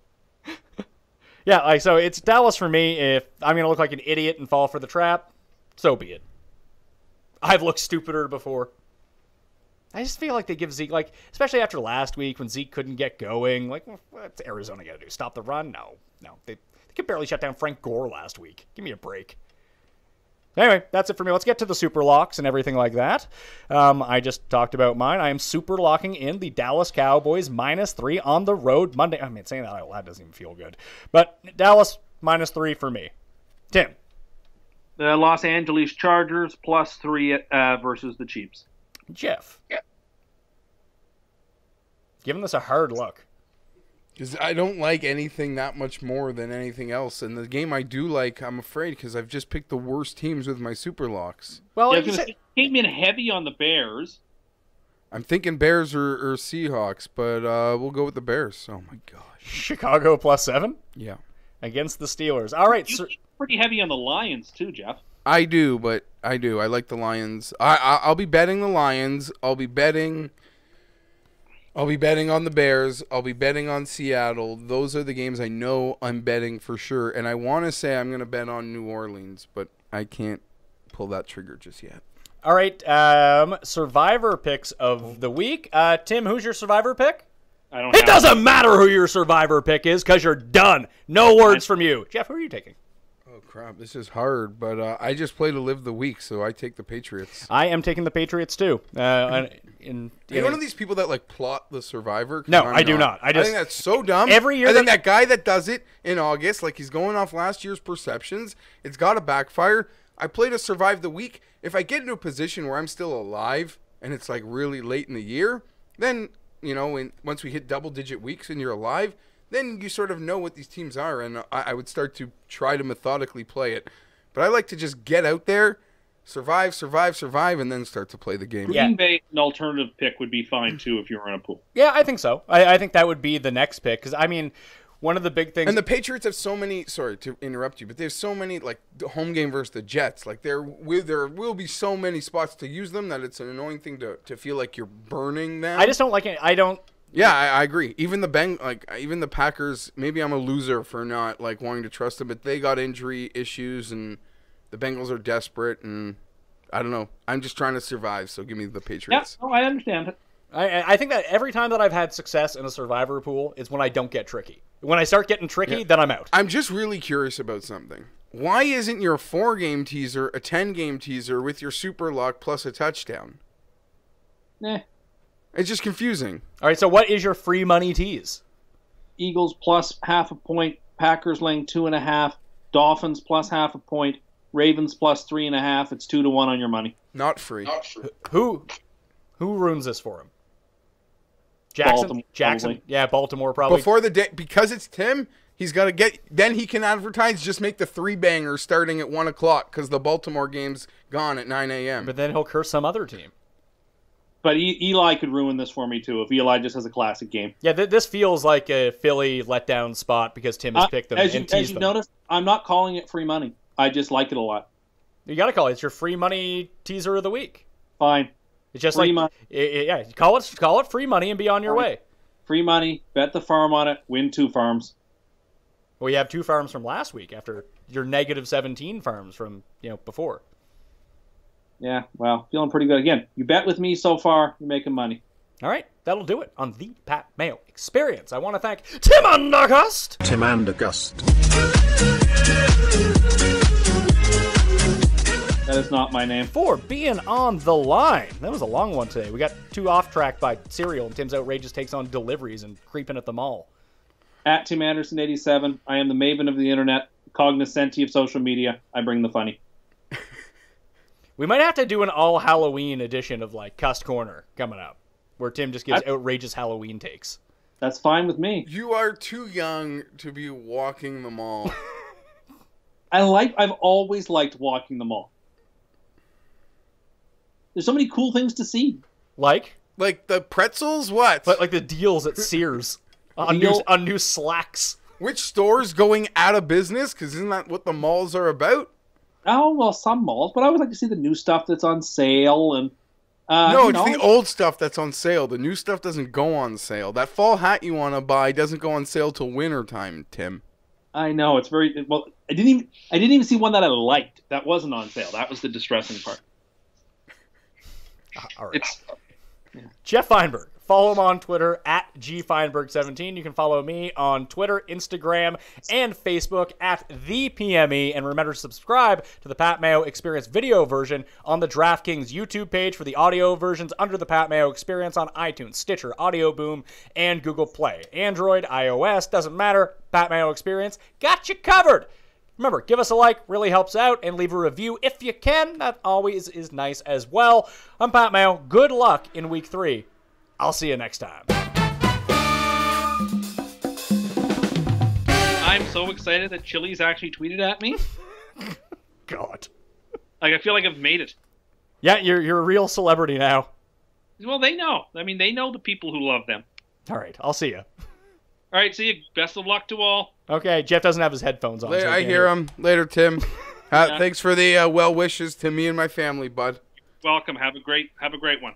Yeah, like, so it's Dallas for me. If I'm going to look like an idiot and fall for the trap, so be it. I've looked stupider before. I just feel like they give Zeke, like, especially after last week when Zeke couldn't get going, like, what's Arizona going to do? Stop the run? No. They could barely shut down Frank Gore last week. Give me a break. Anyway, that's it for me. Let's get to the Superlocks and everything like that. I just talked about mine. I am super locking in the Dallas Cowboys -3 on the road Monday. I mean, saying that out loud doesn't even feel good. But Dallas -3 for me. Tim. The Los Angeles Chargers +3 versus the Chiefs. Jeff. Yeah. Giving this a hard look. Because I don't like anything that much more than anything else. And the game I do like, I'm afraid, because I've just picked the worst teams with my Superlocks. Well, came in heavy on the Bears. I'm thinking Bears or Seahawks, but we'll go with the Bears. Oh, my gosh. Chicago +7? Yeah. Against the Steelers. All right. You're pretty heavy on the Lions, too, Jeff. I do. I like the Lions. I'll be betting the Lions. I'll be betting on the Bears. I'll be betting on Seattle. Those are the games I know I'm betting for sure. And I want to say I'm going to bet on New Orleans, but I can't pull that trigger just yet. All right. Survivor picks of the week. Tim, who's your Survivor pick? It doesn't matter who your Survivor pick is because you're done. No words from you. Jeff, who are you taking? Oh, crap. This is hard, but I just play to live the week, so I take the Patriots. I am taking the Patriots, too. Are you one of these people that, like, plot the Survivor? No, I do not. I think that's so dumb. Every year I think that guy that does it in August, like he's going off last year's perceptions, it's got to backfire. I play to survive the week. If I get into a position where I'm still alive and it's, like, really late in the year, then, you know, once we hit double-digit weeks and you're alive, then you sort of know what these teams are, and I would start to try to methodically play it. But I like to just get out there, survive, and then start to play the game. Green Bay, an alternative pick would be fine, too, if you were in a pool. Yeah, I think so. I think that would be the next pick, because, I mean, one of the big things... And the Patriots have so many... Sorry to interrupt you, but they have so many, like, the home game versus the Jets. Like, there will be so many spots to use them that it's an annoying thing to feel like you're burning them. I just don't like it. Yeah, I agree. Even the Packers, maybe I'm a loser for not like wanting to trust them, but they got injury issues and the Bengals are desperate and I don't know. I'm just trying to survive, so give me the Patriots. Yeah, I understand it. I think that every time that I've had success in a Survivor pool is when I don't get tricky. When I start getting tricky, then I'm out. I'm just really curious about something. Why isn't your 4-game teaser a 10-game teaser with your super lock plus a touchdown? It's just confusing. All right, so what is your free money tease? Eagles +0.5 point, Packers laying 2.5, Dolphins +0.5 point, Ravens +3.5. It's 2-1 on your money. Not free. Who ruins this for him? Jackson. Probably. Yeah, Baltimore probably. Before the day, because it's Tim, he's got to get. Then he can advertise. Just make the 3-banger starting at 1:00 because the Baltimore game's gone at 9 a.m. But then he'll curse some other team. But Eli could ruin this for me, too, if Eli just has a classic game. Yeah, this feels like a Philly letdown spot because Tim has picked them and teased them. As you notice, I'm not calling it free money. I just like it a lot. You got to call it. It's your free money teaser of the week. Fine. It's just free like, yeah, call it free money and be on your way. Free money, bet the farm on it, win 2 farms. Well, you have 2 farms from last week after your -17 farms from, before. Yeah, well, feeling pretty good. Again, you bet with me so far, you're making money. All right, that'll do it on the Pat Mayo Experience. I want to thank Tim and Cust. Tim and Cust. That is not my name. For being on the line. That was a long one today. We got 2 off track by cereal, and Tim's outrageous takes on deliveries and creeping at the mall. At Tim Anderson 87, I am the maven of the internet, cognoscenti of social media. I bring the funny. We might have to do an all Halloween edition of like Cust Corner coming up, where Tim just gives outrageous Halloween takes. That's fine with me. You are too young to be walking the mall. I've always liked walking the mall. There's so many cool things to see. Like the pretzels? What? But like the deals at Sears on new slacks. Which store's going out of business? Because isn't that what the malls are about? Oh, well, some malls. But I would like to see the new stuff that's on sale. And no, it's the old stuff that's on sale. The new stuff doesn't go on sale. That fall hat you want to buy doesn't go on sale till winter time, Tim. I know. It's very... Well, I didn't even see one that I liked. That wasn't on sale. That was the distressing part. All right. Geoff Fienberg. Follow him on Twitter at GFienberg17. You can follow me on Twitter, Instagram, and Facebook at ThePME. And remember to subscribe to the Pat Mayo Experience video version on the DraftKings YouTube page for the audio versions under the Pat Mayo Experience on iTunes, Stitcher, Audio Boom, and Google Play. Android, iOS, doesn't matter. Pat Mayo Experience got you covered. Remember, give us a like, really helps out, and leave a review if you can. That always is nice as well. I'm Pat Mayo. Good luck in Week 3. I'll see you next time. I'm so excited that Chili's actually tweeted at me. God. Like, I feel like I've made it. Yeah, you're a real celebrity now. Well, they know. I mean, they know the people who love them. All right, I'll see you. All right, see you. Best of luck to all. Okay, Geoff doesn't have his headphones on. Later, so I hear him. Later, Tim. Yeah. Thanks for the well wishes to me and my family, bud. Welcome. Have a great one.